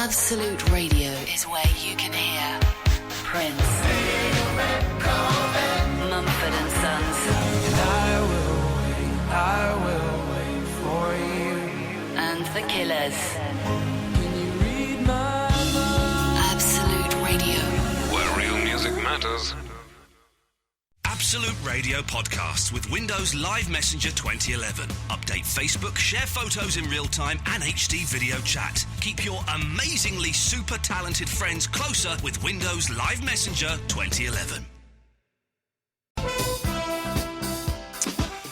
Absolute Radio is where you can hear Prince, Mumford and Sons, I will wait for you, and The Killers. can you read my mind? Absolute Radio. Where real music matters. Absolute Radio podcasts with Windows Live Messenger 2011. Update Facebook, share photos in real time and HD video chat. Keep your amazingly super talented friends closer with Windows Live Messenger 2011.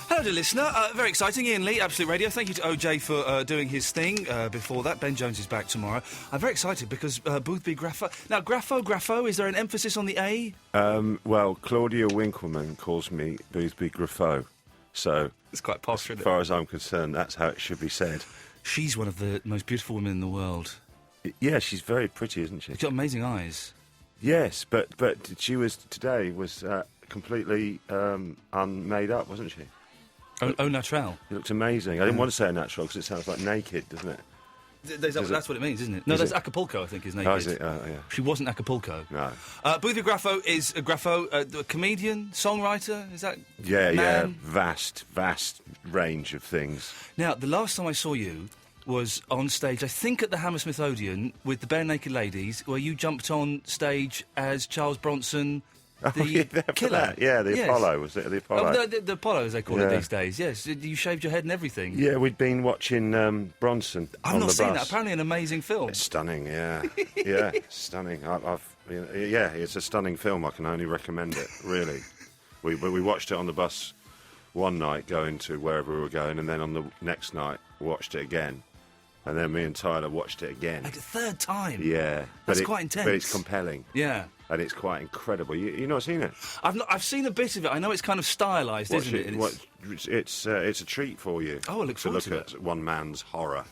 Hello, dear listener. Very exciting. Iain Lee, Absolute Radio. Thank you to OJ for doing his thing before that. Ben Jones is back tomorrow. I'm very excited because Boothby Graffo... Now, Graffo, is there an emphasis on the A? Well, Claudia Winkleman calls me Boothby Graffo, so... It's quite posh, isn't it? As far as I'm concerned, that's how it should be said. She's one of the most beautiful women in the world. Yeah, she's very pretty, isn't she? She's got amazing eyes. Yes, but she was... Today was completely unmade up, wasn't she? Au naturel. It looks amazing. I didn't want to say natural because it sounds like naked, doesn't it? That's what it means, isn't it? No, that's Acapulco, I think, is naked. Oh, is it? Yeah. She wasn't Acapulco. No. Boothby Graffo is a comedian, songwriter, is that Yeah. man? Vast range of things. Now, the last time I saw you was on stage, I think at the Hammersmith Odeon, with the Bare Naked Ladies, where you jumped on stage as Charles Bronson... The killer. Yeah, the Apollo, was it? The Apollo. Oh, the Apollo, as they call it these days, yes. You shaved your head and everything. Yeah, we'd been watching Bronson I've on not the seen bus. that. Apparently an amazing film. It's stunning, yeah. Yeah, stunning. It's a stunning film. I can only recommend it, really. We watched it on the bus one night going to wherever we were going, and then on the next night watched it again. And then me and Tyler watched it again. Like a third time? Yeah. That's quite intense. But it's compelling. Yeah. And it's quite incredible. You not seen it? I've seen a bit of it. I know it's kind of stylised, isn't it? It's a treat for you. Oh, I look forward to look at one man's horror,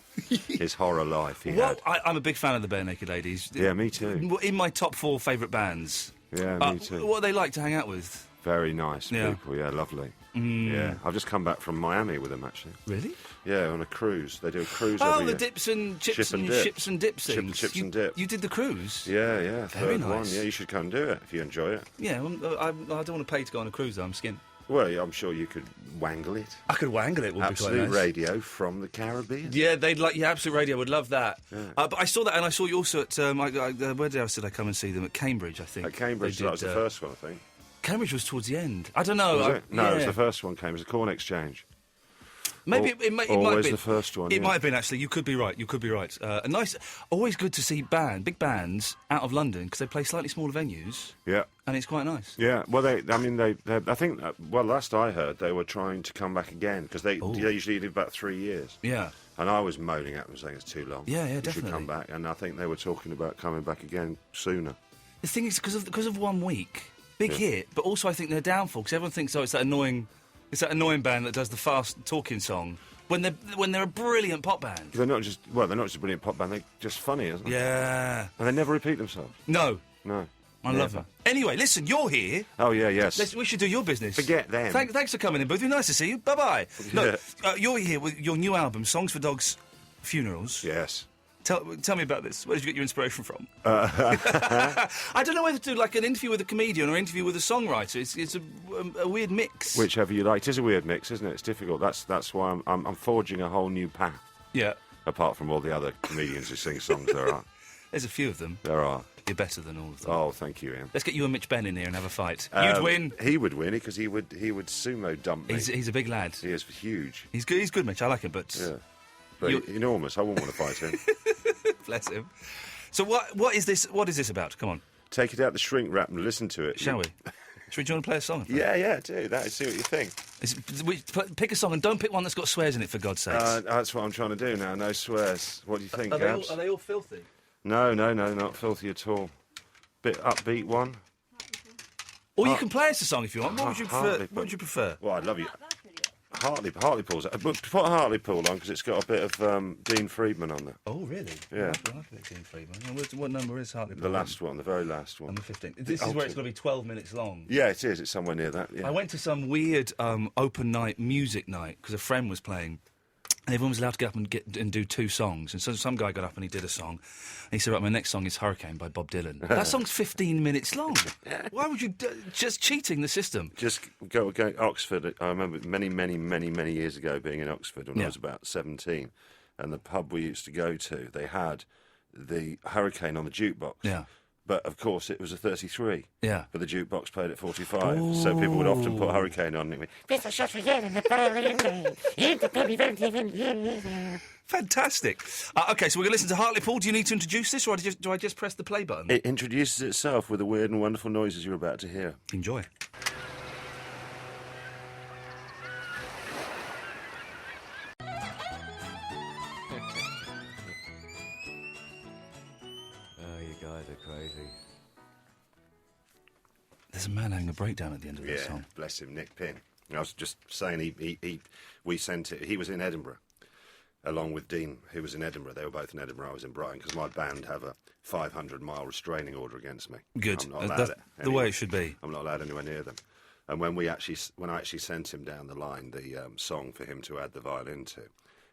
his horror life he Well, had. I'm a big fan of the Bare Naked Ladies. Yeah, me too. In my top 4 favourite bands. Yeah, me too. What are they like to hang out with? Very nice people, yeah, lovely. Yeah, I've just come back from Miami with them, actually. Really? Yeah, on a cruise. They do a cruise Oh, every the year. dips and chips and dip. ships and dips things. Chips and dip. You did the cruise? Yeah, Very third one. nice. Yeah, you should come and do it if you enjoy it. Yeah, well, I don't want to pay to go on a cruise, though. I'm skint. Well, yeah, I'm sure you could wangle it. I could wangle it, would be quite Absolute nice. Radio from the Caribbean. Yeah, they'd like... Yeah, Absolute Radio would love that. Yeah. But I saw that, and I saw you also at... where else did I come and see them? At Cambridge, I think. At Cambridge, They that was did, the first one, I think. Cambridge was towards the end. I don't know. Was it? No, yeah. it was the first one came. It was a corn exchange. Maybe it might always be the first one. It might have been, actually. You could be right. A nice, always good to see big bands out of London because they play slightly smaller venues. Yeah. And it's quite nice. Yeah, well, I think, last I heard, they were trying to come back again because they usually do about 3 years. Yeah. And I was moaning at them saying it's too long. Yeah, You definitely. should come back, and I think they were talking about coming back again sooner. The thing is, because of 1 week, big hit, but also I think they're downfall because everyone thinks, it's that annoying band that does the fast talking song. When they're a brilliant pop band. They're not just a brilliant pop band. They're just funny, isn't they? Yeah. And they never repeat themselves. No. I Never. love them. Anyway, listen, you're here. Oh yeah, yes. We should do your business. Forget them. Thanks for coming in, Boothby. Nice to see you. Bye-bye. Yeah. Look, you're here with your new album, Songs for Dogs' Funerals. Yes. Tell me about this. Where did you get your inspiration from? I don't know whether to do like an interview with a comedian or an interview with a songwriter. It's a weird mix. Whichever you like. It is a weird mix, isn't it? It's difficult. That's why I'm forging a whole new path. Yeah. Apart from all the other comedians who sing songs, there are. There's a few of them. There are. You're better than all of them. Oh, thank you, Ian. Let's get you and Mitch Benn in here and have a fight. You'd win. He would win because he would sumo dump me. He's a big lad. He is huge. He's good, Mitch. I like him, but... Yeah. But enormous. I wouldn't want to fight him. Bless him. So what is this? What is this about? Come on. Take it out the shrink wrap and listen to it. Shall we? Should we want to play a song? Yeah, do that. See what you think. Pick a song and don't pick one that's got swears in it, for God's sake. That's what I'm trying to do now. No swears. What do you think, Gabs? Are they all filthy? No, not filthy at all. Bit upbeat one. Or you can play us a song if you want. What would you prefer? Hartlepool. What would you prefer? Well, I'd love you. Hartlepool's. Put Hartlepool on because it's got a bit of Dean Friedman on there. Oh, really? Yeah. I like it, Dean Friedman. What number is Hartlepool? The last one, the very last one. Number 15. This is where it's going to be 12 minutes long. Yeah, it is. It's somewhere near that. Yeah. I went to some weird open night music night because a friend was playing And everyone was allowed to get up and do 2 songs. And so some guy got up and he did a song. And he said, right, my next song is Hurricane by Bob Dylan. That song's 15 minutes long. Why would you... just cheating the system. Just go Oxford. I remember many years ago being in Oxford when I was about 17. And the pub we used to go to, they had the Hurricane on the jukebox. Yeah. But, of course, it was a 33. Yeah. But the jukebox played at 45. Ooh. So people would often put Hurricane on and it would... Fantastic. OK, so we're going to listen to Hartlepool. Do you need to introduce this, or do I just press the play button? It introduces itself with the weird and wonderful noises you're about to hear. Enjoy. There's a man having a breakdown at the end of this song. Bless him, Nick Pinn. I was just saying, we sent it. He was in Edinburgh, along with Dean, who was in Edinburgh. They were both in Edinburgh. I was in Brighton because my band have a 500-mile restraining order against me. Good. I'm not allowed That's the way it should be. I'm not allowed anywhere near them. And when I actually sent him down the line the song for him to add the violin to,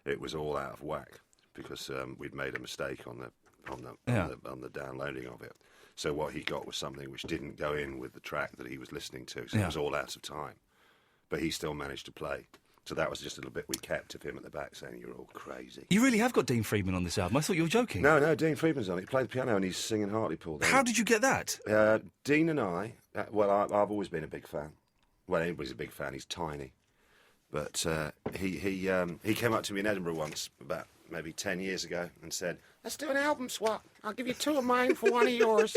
it was all out of whack because we'd made a mistake on the downloading of it. So what he got was something which didn't go in with the track that he was listening to, so it was all out of time. But he still managed to play. So that was just a little bit we kept of him at the back saying, you're all crazy. You really have got Dean Friedman on this album. I thought you were joking. No, Dean Friedman's on it. He played the piano and he's singing Hartlepool. How did you get that? Dean and I, I've always been a big fan. Well, everybody's a big fan. He's tiny. But he came up to me in Edinburgh once, about maybe 10 years ago, and said, let's do an album swap. I'll give you 2 of mine for 1 of yours.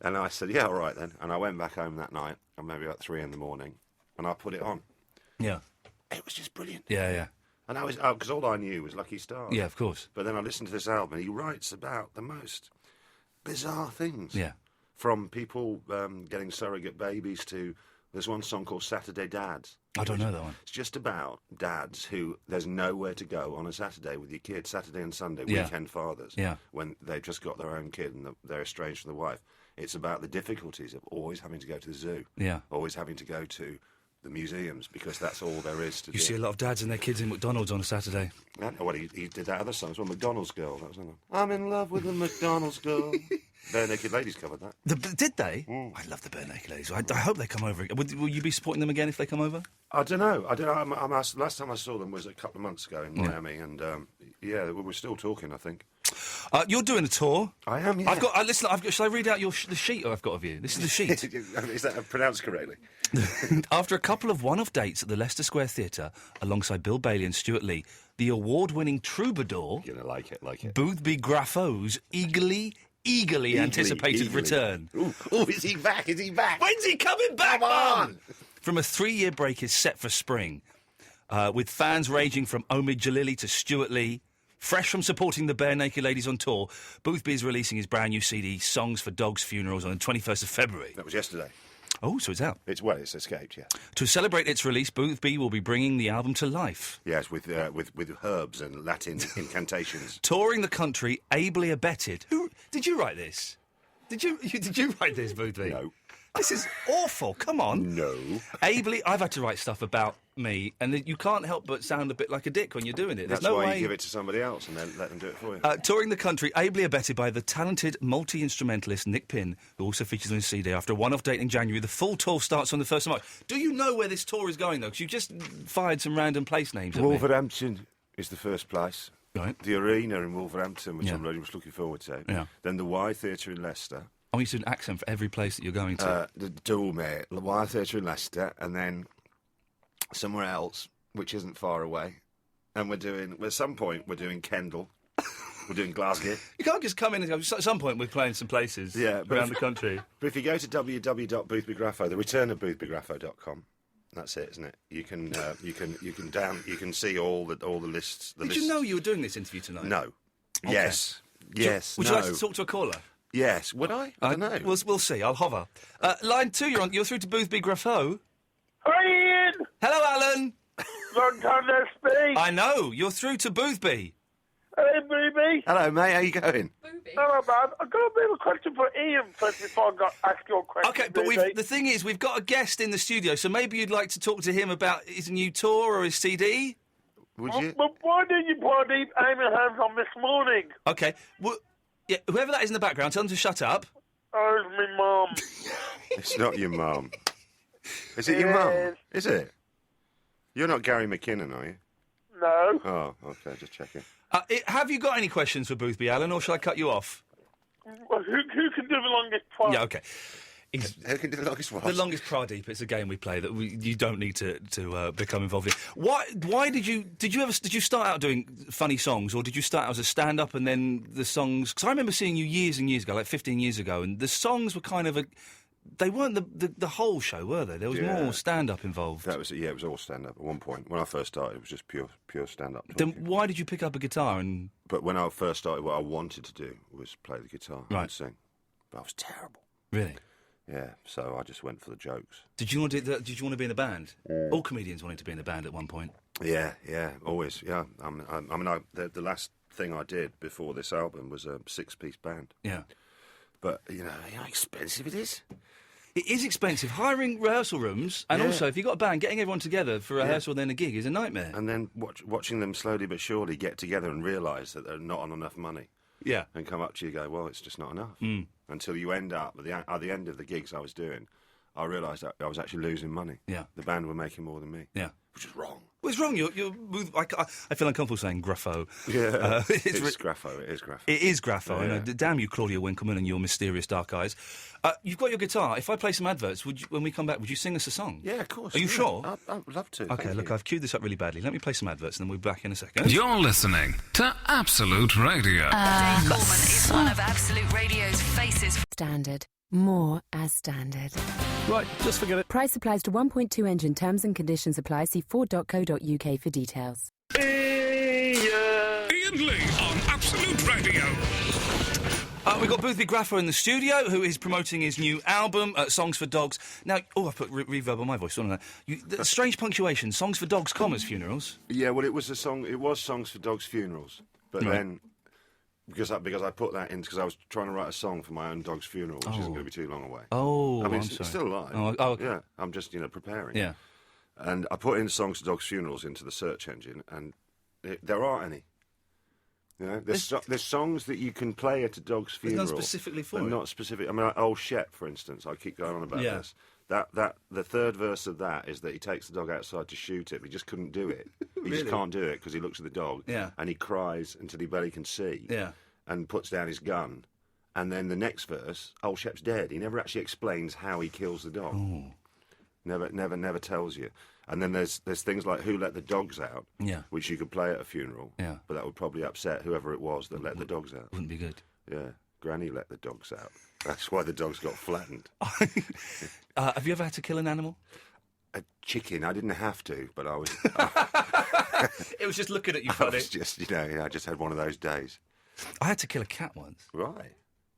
And I said, yeah, all right then. And I went back home that night, maybe about 3 in the morning, and I put it on. Yeah. It was just brilliant. Yeah. And I was, because all I knew was Lucky Stars. Yeah, of course. But then I listened to this album, and he writes about the most bizarre things. Yeah. From people getting surrogate babies to... There's one song called Saturday Dads. I don't know that one. It's just about dads who there's nowhere to go on a Saturday with your kids, Saturday and Sunday, weekend fathers, when they've just got their own kid and they're estranged from the wife. It's about the difficulties of always having to go to the zoo, always having to go to the museums, because that's all there is to do. You see a lot of dads and their kids in McDonald's on a Saturday. Well, he did that other song as well, McDonald's Girl. That was another. I'm in love with a McDonald's girl. Bare Naked Ladies covered that. Did they? I love the Bare Naked Ladies. I hope they come over. Will you be supporting them again if they come over? I don't know. Last time I saw them was a couple of months ago in Miami, and we're still talking, I think. You're doing a tour. I am, yeah. Listen, shall I read out the sheet I've got of you? This is the sheet. Is that pronounced correctly? After a couple of one-off dates at the Leicester Square Theatre, alongside Bill Bailey and Stuart Lee, the award-winning troubadour... You're going to like it. Boothby Graffo's eagerly anticipated return. Oh, is he back? When's he coming back, Come on! From a 3-year break is set for spring, with fans ranging from Omid Jalili to Stuart Lee. Fresh from supporting the Bare Naked Ladies on tour, Boothby is releasing his brand new CD, Songs for Dogs' Funerals, on the 21st of February. That was yesterday. Oh, so it's out. It's escaped, yeah. To celebrate its release, Boothby will be bringing the album to life. Yes, with herbs and Latin incantations. Touring the country, ably abetted. Did you write this? Did you write this, Boothby? No. This is awful. Come on. No. I've had to write stuff about me, and you can't help but sound a bit like a dick when you're doing it. That's why you give it to somebody else and then let them do it for you. Touring the country, ably abetted by the talented multi-instrumentalist Nick Pinn, who also features on his CD. After a one-off date in January, the full tour starts on the 1st of March. Do you know where this tour is going, though? Because you just fired some random place names at me. Wolverhampton is the first place. Right. The Arena in Wolverhampton, which I'm really much looking forward to. Yeah. Then the Y Theatre in Leicester. I want you to do an accent for every place that you're going to. The Mate, the Y Theatre in Leicester, and then somewhere else, which isn't far away. And at some point, we're doing Kendal. We're doing Glasgow. You can't just come in and go, at some point we're playing some places around the country. But if you go to www.boothbygraffo, the return of boothbygraffo.com, that's it, isn't it? You can see all the lists. Did you know you were doing this interview tonight? No. Okay. Yes. Yes. Would you like to talk to a caller? Yes. Would I? I don't know. We'll see. I'll hover. Line 2, you're through to Boothby Graffo. Hi, Ian. Hello, Alan. Long time no speak. I know. You're through to Boothby. Hello, Boothby. Hello, mate. How you going? Hello, man. I've got a bit of a question for Ian first before I ask your question. Okay, but the thing is, we've got a guest in the studio, so maybe you'd like to talk to him about his new tour or his CD? Would you? But why didn't you put Aim and Hands on this morning? Okay. Well, yeah, whoever that is in the background, tell them to shut up. Oh, it's me mum. It's not your mum. Is it your mum? Yes. Is it? You're not Gary McKinnon, are you? No. Oh, okay, just checking. Have you got any questions for Boothby Allen, or shall I cut you off? Well, who can do the longest part? Yeah, okay. Who can do the longest one? The longest Pradeep. It's a game we play that you don't need to become involved in. Why did you start out doing funny songs, or did you start out as a stand-up and then the songs? Because I remember seeing you years and years ago, like 15 years ago, and the songs were kind of they weren't the whole show, were they? There was more stand-up involved. That was it was all stand-up at one point. When I first started, it was just pure stand-up. Then why did you pick up a guitar and? But when I first started, what I wanted to do was play the guitar and sing. But I was terrible. Really? Yeah, so I just went for the jokes. Did you want to be in a band? All comedians wanted to be in a band at one point. Yeah, always. Yeah, the last thing I did before this album was a 6-piece band. Yeah, but you know how expensive it is. It is expensive. Hiring rehearsal rooms, and also if you've got a band, getting everyone together for a rehearsal and then a gig is a nightmare. And then watching them slowly but surely get together and realise that they're not on enough money. Yeah. And come up to you and go, well, it's just not enough. Until you end up, at the end of the gigs I was doing, I realised that I was actually losing money. Yeah. The band were making more than me. Yeah. Which is wrong. Well, it's wrong. I feel uncomfortable saying Gruffo. Yeah. It's Gruffo. It is Gruffo. It is Gruffo. Yeah. I know. Damn you, Claudia Winkleman, and your mysterious dark eyes. You've got your guitar. If I play some adverts, when we come back, would you sing us a song? Yeah, of course. Are you sure? I'd love to. Okay, look, I've queued this up really badly. Let me play some adverts, and then we'll be back in a second. You're listening to Absolute Radio. Dave Gorman is one of Absolute Radio's faces. Standard. More as standard. Right, just forget it. Price applies to 1.2 engine. Terms and conditions apply. See Ford.co.uk for details. Iain Lee on Absolute Radio. We've got Boothby Graffer in the studio, who is promoting his new album, Songs for Dogs. Now, I put reverb on my voice, don't I? Strange punctuation, Songs for Dogs, commas, funerals. Yeah, well, it was Songs for Dogs' funerals. But then, because I put that in, because I was trying to write a song for my own dog's funeral, which isn't going to be too long away. Oh, I mean, I'm it's sorry. still alive. Oh, okay. Yeah, I'm just, preparing. Yeah. And I put in Songs for Dogs' funerals into the search engine, and there aren't any. There's songs that you can play at a dog's funeral. Not specifically for but it. Not specific. I mean, like Old Shep, for instance. I keep going on about this. That the third verse of that is that he takes the dog outside to shoot it. But he just couldn't do it. He just can't do it because he looks at the dog. Yeah. And he cries until he barely can see. Yeah. And puts down his gun. And then the next verse, Old Shep's dead. He never actually explains how he kills the dog. Oh. Never tells you. And then there's things like Who Let the Dogs Out, which you could play at a funeral, but that would probably upset whoever it was that let the dogs out. Wouldn't be good. Yeah, Granny let the dogs out. That's why the dogs got flattened. Have you ever had to kill an animal? A chicken, I didn't have to, but I was... It was just looking at you I funny. was just, I just had one of those days. I had to kill a cat once. Right.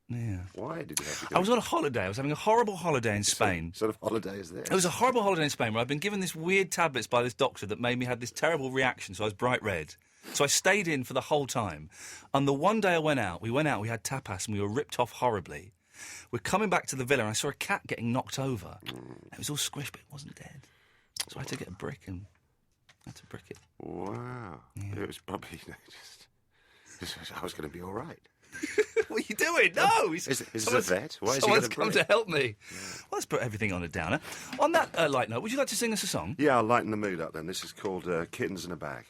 Yeah. Why did you have to kill I was on a holiday. I was having a horrible holiday in Spain. What sort of holiday is this? It was a horrible holiday in Spain where I'd been given this weird tablets by this doctor that made me have this terrible reaction, so I was bright red. So I stayed in for the whole time. And the one day we had tapas and we were ripped off horribly. We're coming back to the villa and I saw a cat getting knocked over. It was all squished, but it wasn't dead. So I had to get a brick and I had to brick it. Wow. Yeah. It was probably just I was going to be all right. What are you doing? No! Is this a vet? Why is he someone's gonna come to help me. Yeah. Well, let's put everything on a downer. On that light note, would you like to sing us a song? Yeah, I'll lighten the mood up then. This is called Kittens in a Bag.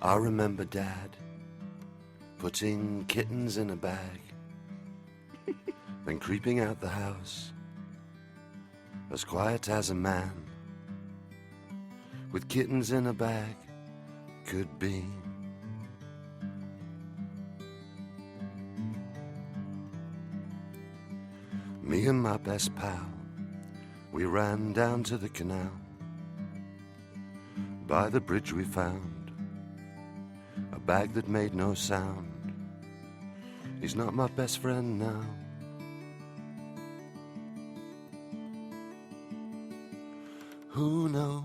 I remember Dad putting kittens in a bag then creeping out the house as quiet as a man with kittens in a bag could be. Me and my best pal, we ran down to the canal. By the bridge we found a bag that made no sound. He's not my best friend now. Who knows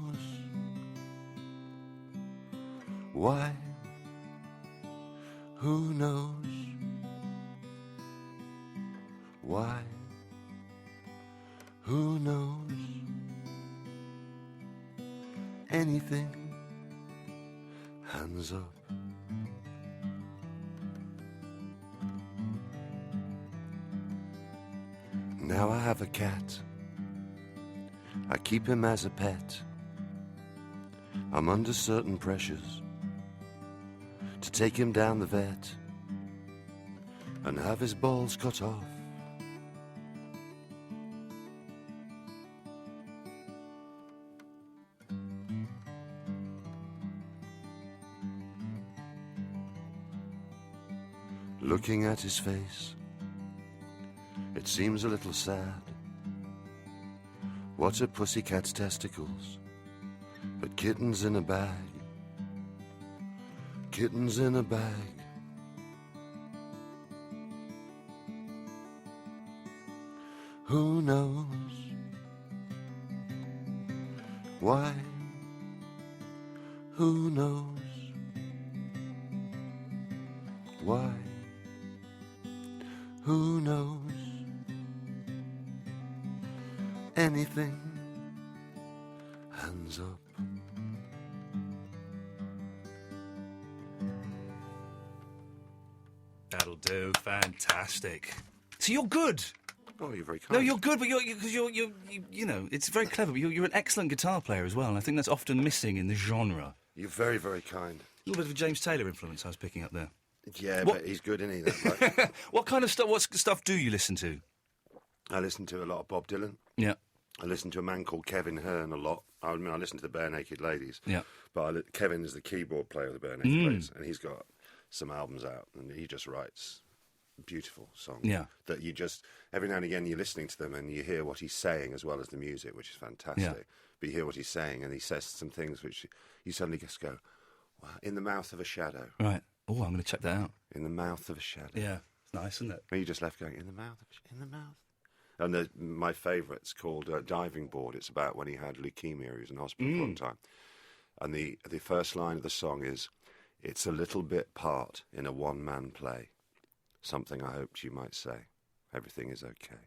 why? Who knows why? Who knows? Anything. Hands up. Now I have a cat. I keep him as a pet. I'm under certain pressures to take him down the vet and have his balls cut off. Looking at his face, it seems a little sad. What are pussycat's testicles but kittens in a bag? Kittens in a bag. Who knows why? Who knows why? Who knows anything? Hands up. That'll do. Fantastic. So you're good. Oh, you're very kind. No, you're good, but you know, it's very clever. But you're an excellent guitar player as well, and I think that's often missing in the genre. You're very, very kind. A little bit of a James Taylor influence I was picking up there. Yeah, What- but he's good, isn't he? That bloke? What kind of stuff? What stuff do you listen to? I listen to a lot of Bob Dylan. Yeah. I listen to a man called Kevin Hearn a lot. I mean, I listen to the Bare Naked Ladies. Yeah. But Kevin is the keyboard player of the Bare Naked Ladies, and he's got some albums out, and he just writes beautiful songs. Yeah. That you just, every now and again, you're listening to them and you hear what he's saying as well as the music, which is fantastic. Yeah. But you hear what he's saying, and he says some things which you suddenly just go, wow, in the mouth of a shadow. Right. Oh, I'm going to check that out. In the mouth of a shadow. Yeah. It's nice, isn't it? And you just left going, in the mouth, in the mouth. And my favourite's called Diving Board. It's about when he had leukemia. He was in hospital for a long time. And the first line of the song is, it's a little bit part in a one-man play. Something I hoped you might say. Everything is okay.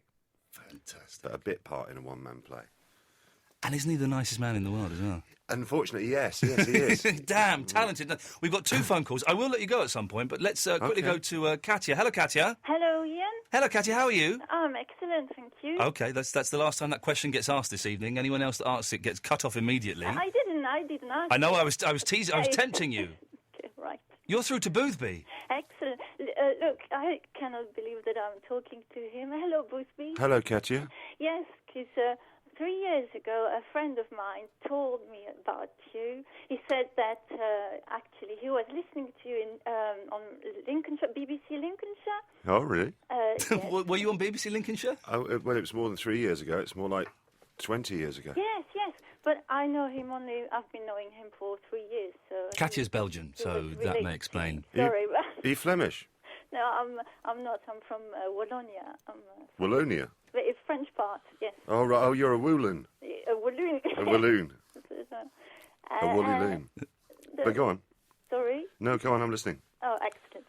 Fantastic. But a bit part in a one-man play. And isn't he the nicest man in the world as well? Unfortunately, yes, he is. Damn, talented. We've got 2 phone calls. I will let you go at some point, but let's quickly go to Katya. Hello, Katya. Hello, Ian. Hello, Katya. How are you? Excellent, thank you. Okay, that's the last time that question gets asked this evening. Anyone else that asks it gets cut off immediately. I didn't ask. I know. I was teasing. I was tempting you. Okay, right. You're through to Boothby. Excellent. Look, I cannot believe that I'm talking to him. Hello, Boothby. Hello, Katya. Yes, because 3 years ago, a friend of mine told me about you. He said that actually he was listening to you on Lincolnshire, BBC Lincolnshire. Oh, really? Yes. Were you on BBC Lincolnshire? Oh, well, it was more than 3 years ago. It's more like 20 years ago. Yes. But I know him only. I've been knowing him for 3 years. So Katya's Belgian, he so was that may related explain. to me. Sorry, Are you Flemish? no, I'm not. I'm from Wallonia. Wallonia? The French part. Yes. Oh, right. Oh, you're a Woolin. A Walloon. A Walloon. A woolly Uh, loon. But go on. Sorry. No, go on. I'm listening. Oh, excellent.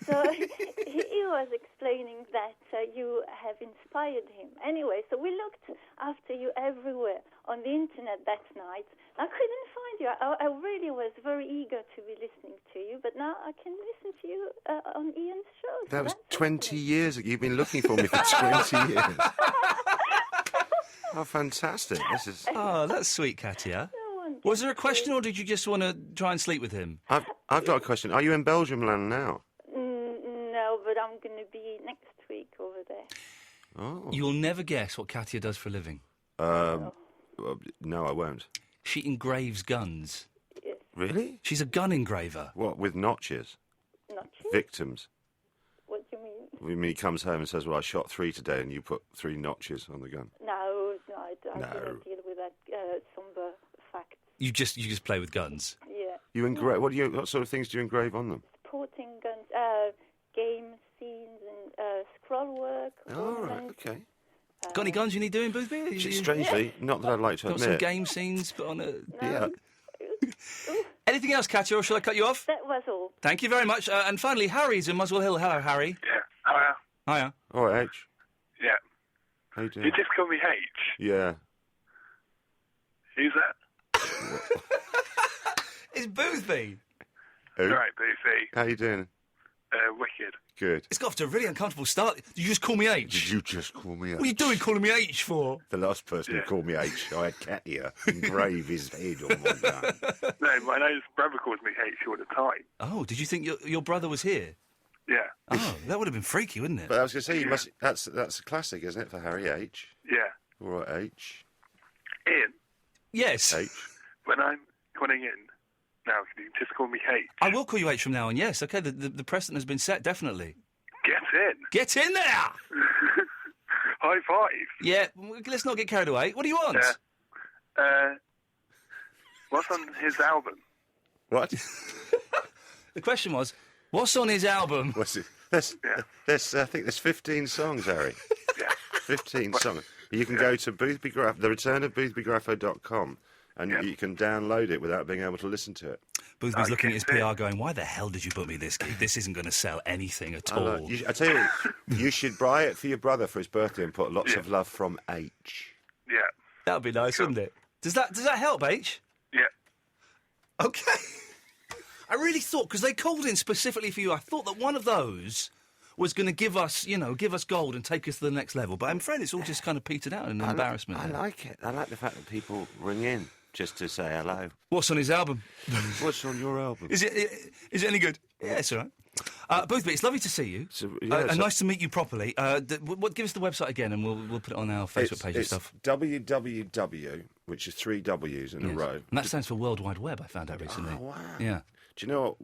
So he was explaining that you have inspired him. Anyway, so we looked after you everywhere on the internet that night. I couldn't find you. I really was very eager to be listening to you, but now I can listen to you on Ian's show. So That was that's 20 excellent. years ago. You've been looking for me for 20 years. Oh, fantastic. This is... Oh, that's sweet, Katya. Was there a question, or did you just want to try and sleep with him? I've got a question. Are you in Belgium land now? No, but I'm going to be next week over there. Oh. You'll never guess what Katya does for a living. Well, no, I won't. She engraves guns. Yes. Really? She's a gun engraver. What, with notches? Not you? Victims? What do you mean? I mean, he comes home and says, well, I shot 3 today, and you put 3 notches on the gun. No, I No. don't deal with that somber fact. You just play with guns. Yeah. You engrave... What sort of things do you engrave on them? Sporting guns, game scenes and scroll work. Oh, right, ornaments. okay. Got any guns you need doing, Boothby? Strangely, not that I'd like to Got some admit. game scenes put on a... Yeah. Anything else, Katya, or shall I cut you off? That was all. Thank you very much. And finally, Harry's in Muswell Hill. Hello, Harry. Yeah. Hiya. Hiya. Oh, H. Yeah. How you doing? You just call me H. Yeah. Who's that? It's Boothby. Who? Right, Boothby. How you doing? Wicked. Good. It's got off to a really uncomfortable start. Did you just call me H? Did you just call me H? What are you doing calling me H for? The last person who called me H, I had cat ear engrave his head on my gun. No, my name's brother calls me H all the time. Oh, did you think your brother was here? Yeah. Oh, that would have been freaky, wouldn't it? But I was going to say, you must. That's a classic, isn't it, for Harry H? Yeah. All right, H. Ian, Yes. H. when I'm calling in now, can you just call me H? I will call you H from now on, yes. Okay, the precedent has been set, definitely. Get in. Get in there! High five. Yeah, let's not get carried away. What do you want? What's on his album? What? The question was, what's on his album? What's it? There's I think there's 15 songs, Harry. Yeah. 15 songs. You can go to the return of boothbygraffo.com and you can download it without being able to listen to it. Boothby's looking at his PR going, why the hell did you book me this gig? This isn't going to sell anything at all. I tell you, you should buy it for your brother for his birthday and put lots of love from H. Yeah. That would be nice, wouldn't it? Does that help, H? Yeah. Okay. I really thought, because they called in specifically for you, I thought that one of those was going to give us gold and take us to the next level. But I'm afraid it's all just kind of petered out in an embarrassment. I like it. I like the fact that people ring in just to say hello. What's on his album? What's on your album? Is it any good? Yeah, it's all right. Boothby, it's lovely to see you. And nice to meet you properly. Give us the website again and we'll put it on our Facebook page and stuff. www, which is 3 W's in a row. And that stands for World Wide Web, I found out recently. Oh, wow. Yeah. Do you know what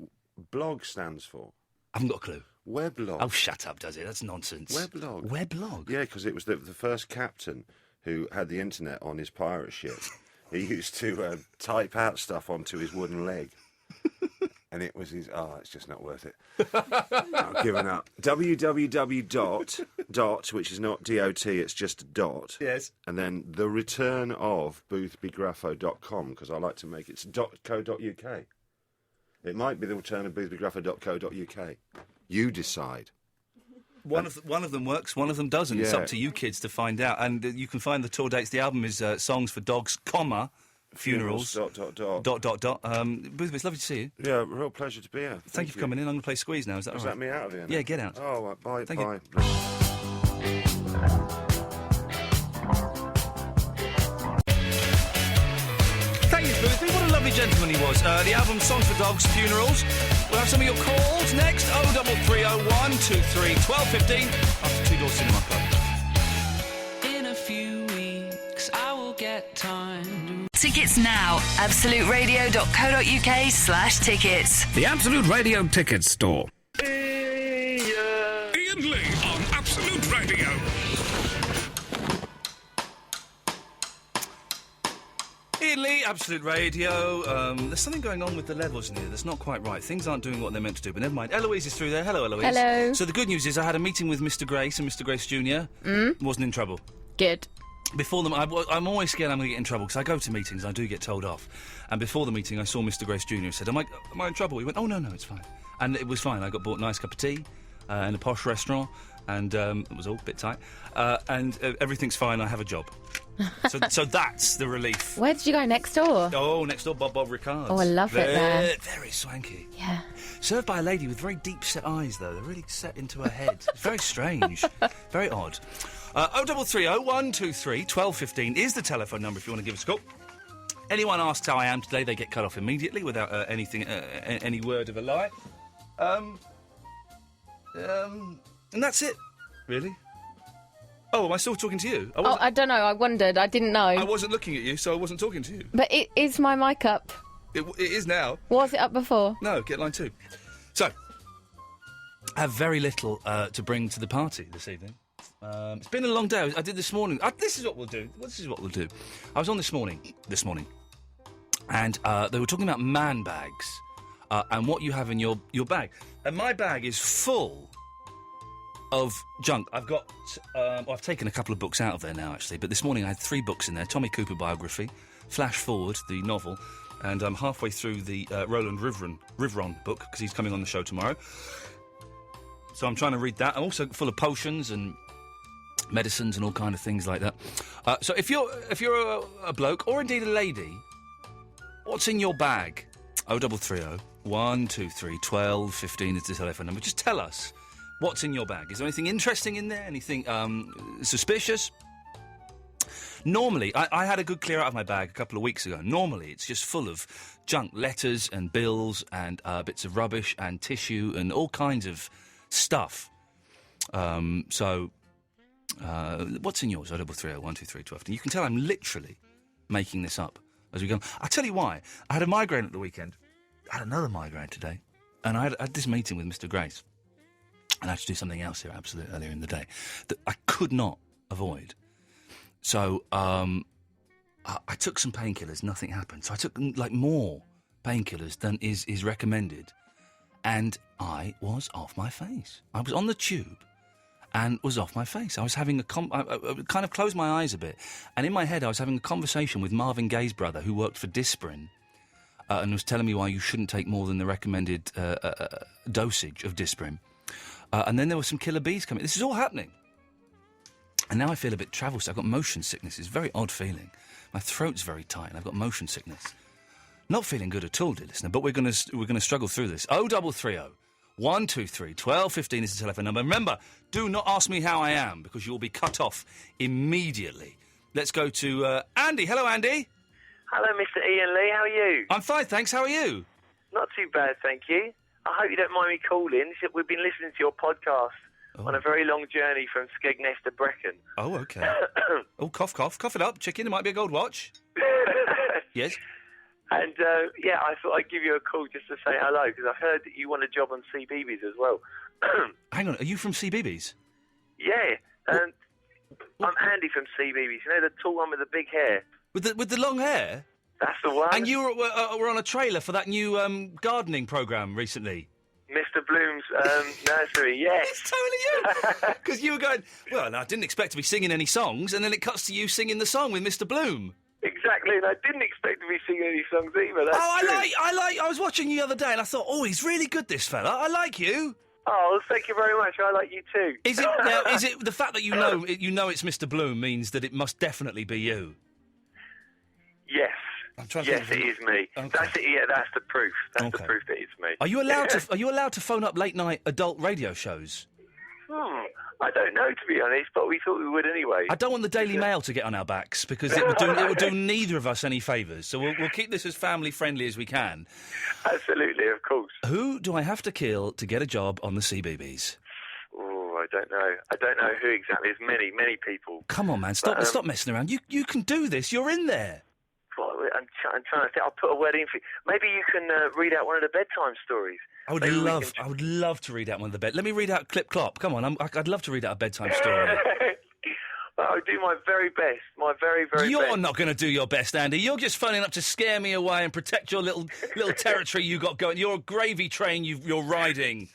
blog stands for? I haven't got a clue. Weblog. Oh, shut up, does it? That's nonsense. Weblog. Weblog? Yeah, because it was the first captain who had the internet on his pirate ship. He used to type out stuff onto his wooden leg. And it was his... Oh, it's just not worth it. I've given up. www. Which is not DOT, it's just a dot. Yes. And then the return of boothbygraffo.com, because I like to make it... .co.uk. It might be the return of boothbygraffo.co.uk. You decide. One of them works, one of them doesn't. It's up to you kids to find out. And you can find the tour dates. The album is Songs for Dogs, Funerals. ... Boothby, it's lovely to see you. Yeah, real pleasure to be here. Thank you for coming in. I'm going to play Squeeze now. Is that all right? Is that me out of here now? Yeah, get out. Oh, right, bye. Thank bye. you. Thank you, Boothby. What a lovely gentleman he was. The album Songs for Dogs, Funerals. We'll have some of your calls next. 03301 23 1215 after Two Door Cinema Club. In a few weeks, I will get time. Tickets now. absoluteradio.co.uk/tickets. The Absolute Radio Ticket Store. Iain Lee on Absolute Radio. Iain Lee, Absolute Radio. There's something going on with the levels in here that's not quite right. Things aren't doing what they're meant to do, but never mind. Eloise is through there. Hello, Eloise. Hello. So the good news is I had a meeting with Mr. Grace and Mr. Grace Jr. Wasn't in trouble. Good. Before them, I'm always scared I'm going to get in trouble because I go to meetings, I do get told off. And before the meeting, I saw Mr. Grace Jr. said, am I in trouble? He went, oh, no, it's fine. And it was fine. I got bought a nice cup of tea in a posh restaurant, and it was all a bit tight. And everything's fine. I have a job. So that's the relief. Where did you go? Next door? Oh, next door, Bob Ricard's. Oh, I love it there. Very swanky. Yeah. Served by a lady with very deep-set eyes, though. They're really set into her head. It's very strange. Very odd. 0330 123 1215 is the telephone number if you want to give us a call. Anyone asks how I am today, they get cut off immediately without any word of a lie. And that's it, really. Oh, am I still talking to you? I don't know. I wondered. I didn't know. I wasn't looking at you, so I wasn't talking to you. But is my mic up? It is now. Was it up before? No, get line 2. So, I have very little to bring to the party this evening. It's been a long day. I did this morning. This is what we'll do. I was on this morning, and they were talking about man bags and what you have in your bag. And my bag is full of junk. I've got... I've taken a couple of books out of there now, actually, but this morning I had 3 books in there. Tommy Cooper biography, Flash Forward, the novel, and I'm halfway through the Roland Rivron book, because he's coming on the show tomorrow. So I'm trying to read that. I'm also full of potions and medicines and all kind of things like that. So if you're a bloke or indeed a lady, what's in your bag? 0330 123 12 15 is the telephone number. Just tell us what's in your bag. Is there anything interesting in there? Anything suspicious? Normally, I had a good clear out of my bag a couple of weeks ago. Normally, it's just full of junk, letters and bills and bits of rubbish and tissue and all kinds of stuff. What's in yours? 0330 123 12. You can tell I'm literally making this up as we go. I'll tell you why. I had a migraine at the weekend. I had another migraine today. And I had this meeting with Mr. Grace. And I had to do something else here absolutely earlier in the day that I could not avoid. So I took some painkillers. Nothing happened. So I took more painkillers than is recommended. And I was off my face. I was on the tube and was off my face. I was having I kind of closed my eyes a bit. And in my head, I was having a conversation with Marvin Gaye's brother, who worked for Disprin, and was telling me why you shouldn't take more than the recommended dosage of Disprin. And then there were some killer bees coming. This is all happening. And now I feel a bit travel sick. I've got motion sickness. It's a very odd feeling. My throat's very tight and I've got motion sickness. Not feeling good at all, dear listener, but we're going to struggle through this. 0330 123 12 15 is the telephone number. Remember, do not ask me how I am, because you will be cut off immediately. Let's go to Andy. Hello, Andy. Hello, Mr. Iain Lee. How are you? I'm fine, thanks. How are you? Not too bad, thank you. I hope you don't mind me calling. We've been listening to your podcast on a very long journey from Skegness to Brecon. Oh, OK. Oh, cough, cough. Cough it up. Chicken, it might be a gold watch. Yes? And, I thought I'd give you a call just to say hello, because I heard that you want a job on CBeebies as well. Hang on, are you from CBeebies? Yeah. I'm Andy from CBeebies. You know, the tall one with the big hair? With the long hair? That's the one. And you were on a trailer for that new gardening programme recently. Mr. Bloom's nursery, yes. It's totally you. Because you were going, well, I didn't expect to be singing any songs, and then it cuts to you singing the song with Mr. Bloom. Exactly, and I didn't expect to be singing any songs either. That's I was watching you the other day, and I thought, oh, he's really good, this fella. I like you. Oh, thank you very much. I like you too. Is it the fact that you know it's Mr. Bloom means that it must definitely be you? Yes. I'm trying yes, it is me. Okay. That's it. Yeah, that's the proof. That's the proof that it's me. Are you allowed to phone up late night adult radio shows? I don't know, to be honest, but we thought we would anyway. I don't want the Daily Mail to get on our backs, because it would do neither of us any favours. So we'll keep this as family friendly as we can. Absolutely, of course. Who do I have to kill to get a job on the CBeebies? Oh, I don't know. I don't know who exactly. There's many people. Come on, man, stop messing around. You can do this. You're in there. Well, I'm trying to think. I'll put a word in for you. Maybe you can read out one of the bedtime stories. I would love to read out one of the bed. Let me read out Clip Clop. Come on, I'd love to read out a bedtime story. Well, I'll do my very best. My very best. You're not going to do your best, Andy. You're just phoning up to scare me away and protect your little territory you got going. Your gravy train you're riding.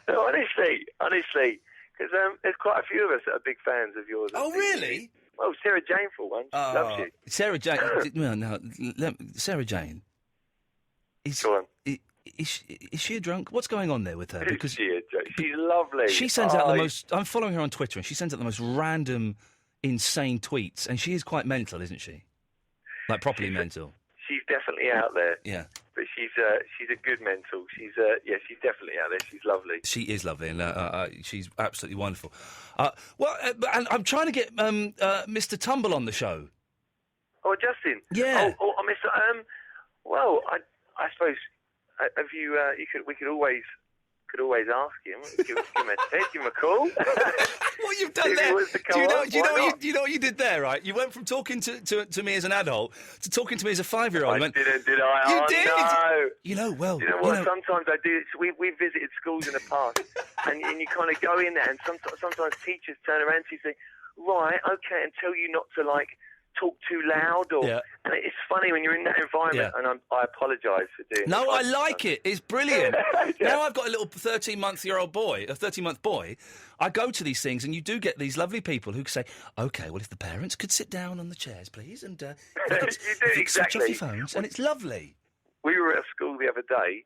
No, honestly, because there's quite a few of us that are big fans of yours. Oh, really? Well, Sarah Jane, for one, loves you. Sarah Jane. Well, no, Sarah Jane. Go on. Is she a drunk? What's going on there with her? Because she's lovely. She sends out the most. I'm following her on Twitter, and she sends out the most random, insane tweets. And she is quite mental, isn't she? Like properly mental. She's definitely out there. Yeah. But she's a good mental. She's definitely out there. She's lovely. She is lovely, and she's absolutely wonderful. And I'm trying to get Mr. Tumble on the show. Oh, Justin. Yeah. Oh, Mr. Well, I suppose have you? We could always ask him. Give him a call. What you've done there? Do you know what you did there? Right, you went from talking to me as an adult to talking to me as a 5-year-old. Did I? You did. No. You know, well. You know what? Sometimes I do. We've visited schools in the past, and you kind of go in there, and sometimes teachers turn around to you and say, "Right, okay," and tell you not to talk too loud, and it's funny when you're in that environment. And I apologise for doing. No, I like it. It's brilliant. Now I've got a little 13-month boy. I go to these things, and you do get these lovely people who say, "Okay, well, if the parents could sit down on the chairs, please, and switch off your phones," and it's lovely. We were at a school the other day,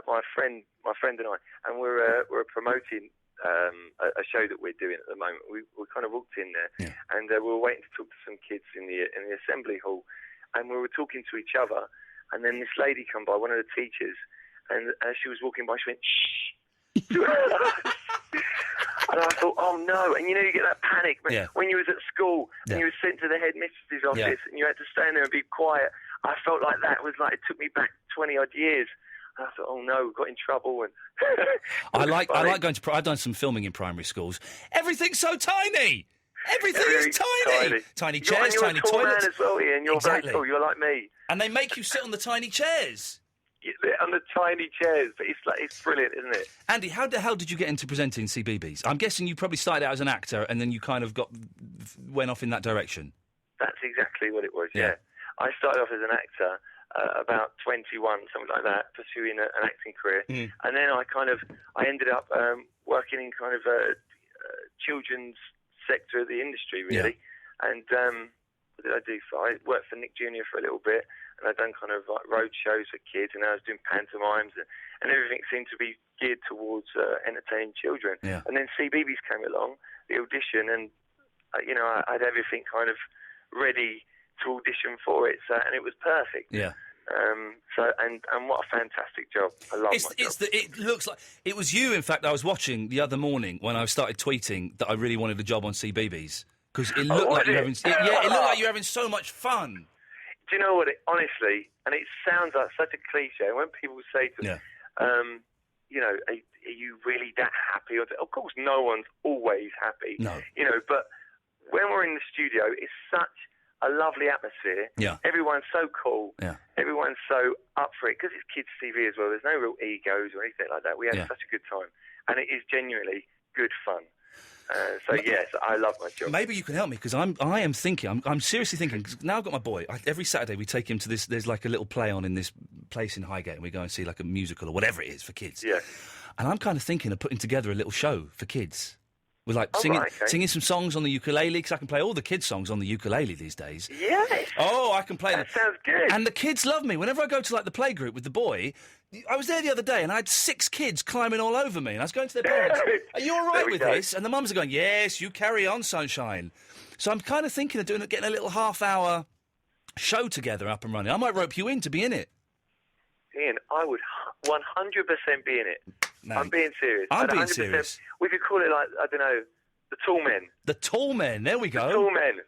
my friend and I, and we're promoting a show that we're doing at the moment. We kind of walked in there, and we were waiting to talk to some kids in the assembly hall, and we were talking to each other, and then this lady come by, one of the teachers, and as she was walking by, she went, shh. And I thought, oh no. And you know, you get that panic when you was at school and you were sent to the headmistress's office and you had to stand there and be quiet. I felt like that was like, it took me back 20 odd years. And I thought, oh no, we got in trouble. And I like going to. I've done some filming in primary schools. Everything's so tiny. Everything is tiny. Tiny chairs, tiny toilets. You're a tall man as well, Ian. You're very tall. You're like me. And they make you sit on the tiny chairs. On the tiny chairs, but it's brilliant, isn't it? Andy, how the hell did you get into presenting CBeebies? I'm guessing you probably started out as an actor and then you kind of went off in that direction. That's exactly what it was, yeah. I started off as an actor about 21, something like that, pursuing an acting career. And then I ended up working in kind of a children's sector of the industry, really. And what did I do? I worked for Nick Jr. for a little bit, and I'd done kind of like road shows for kids, and I was doing pantomimes, and everything seemed to be geared towards entertaining children. And then CBeebies came along, the audition, and you know, I had everything kind of ready to audition for it, and it was perfect. And what a fantastic job! I love my job. It looks like it was you. In fact, I was watching the other morning when I started tweeting that I really wanted a job on CBeebies because it looked like you're having. It looked like you're having so much fun. Do you know what? Honestly, and it sounds like such a cliche. When people say to me, you know, are you really that happy? Of course, no one's always happy. No. You know, but when we're in the studio, it's such a lovely atmosphere. Everyone's so cool. Everyone's so up for it because it's kids' TV as well. There's no real egos or anything like that. We had such a good time, and it is genuinely good fun. So yes, I love my job. Maybe you can help me because I'm seriously thinking. 'Cause now I've got my boy. Every Saturday we take him to this. There's like a little play on in this place in Highgate, and we go and see like a musical or whatever it is for kids. And I'm kind of thinking of putting together a little show for kids. With like singing some songs on the ukulele, because I can play all the kids' songs on the ukulele these days. Yes. Oh, I can play them. That sounds good. And the kids love me. Whenever I go to like the playgroup with the boy, I was there the other day and I had 6 kids climbing all over me. And I was going to their parents, are you all right with this? And the mums are going, yes, you carry on, sunshine. So I'm kind of thinking of getting a little half-hour show together up and running. I might rope you in to be in it. Ian, I would 100% be in it. Man, I'm being serious. I'm being serious. We could call it like, I don't know, the Tall Men. The Tall Men, there we go. The Tall Men.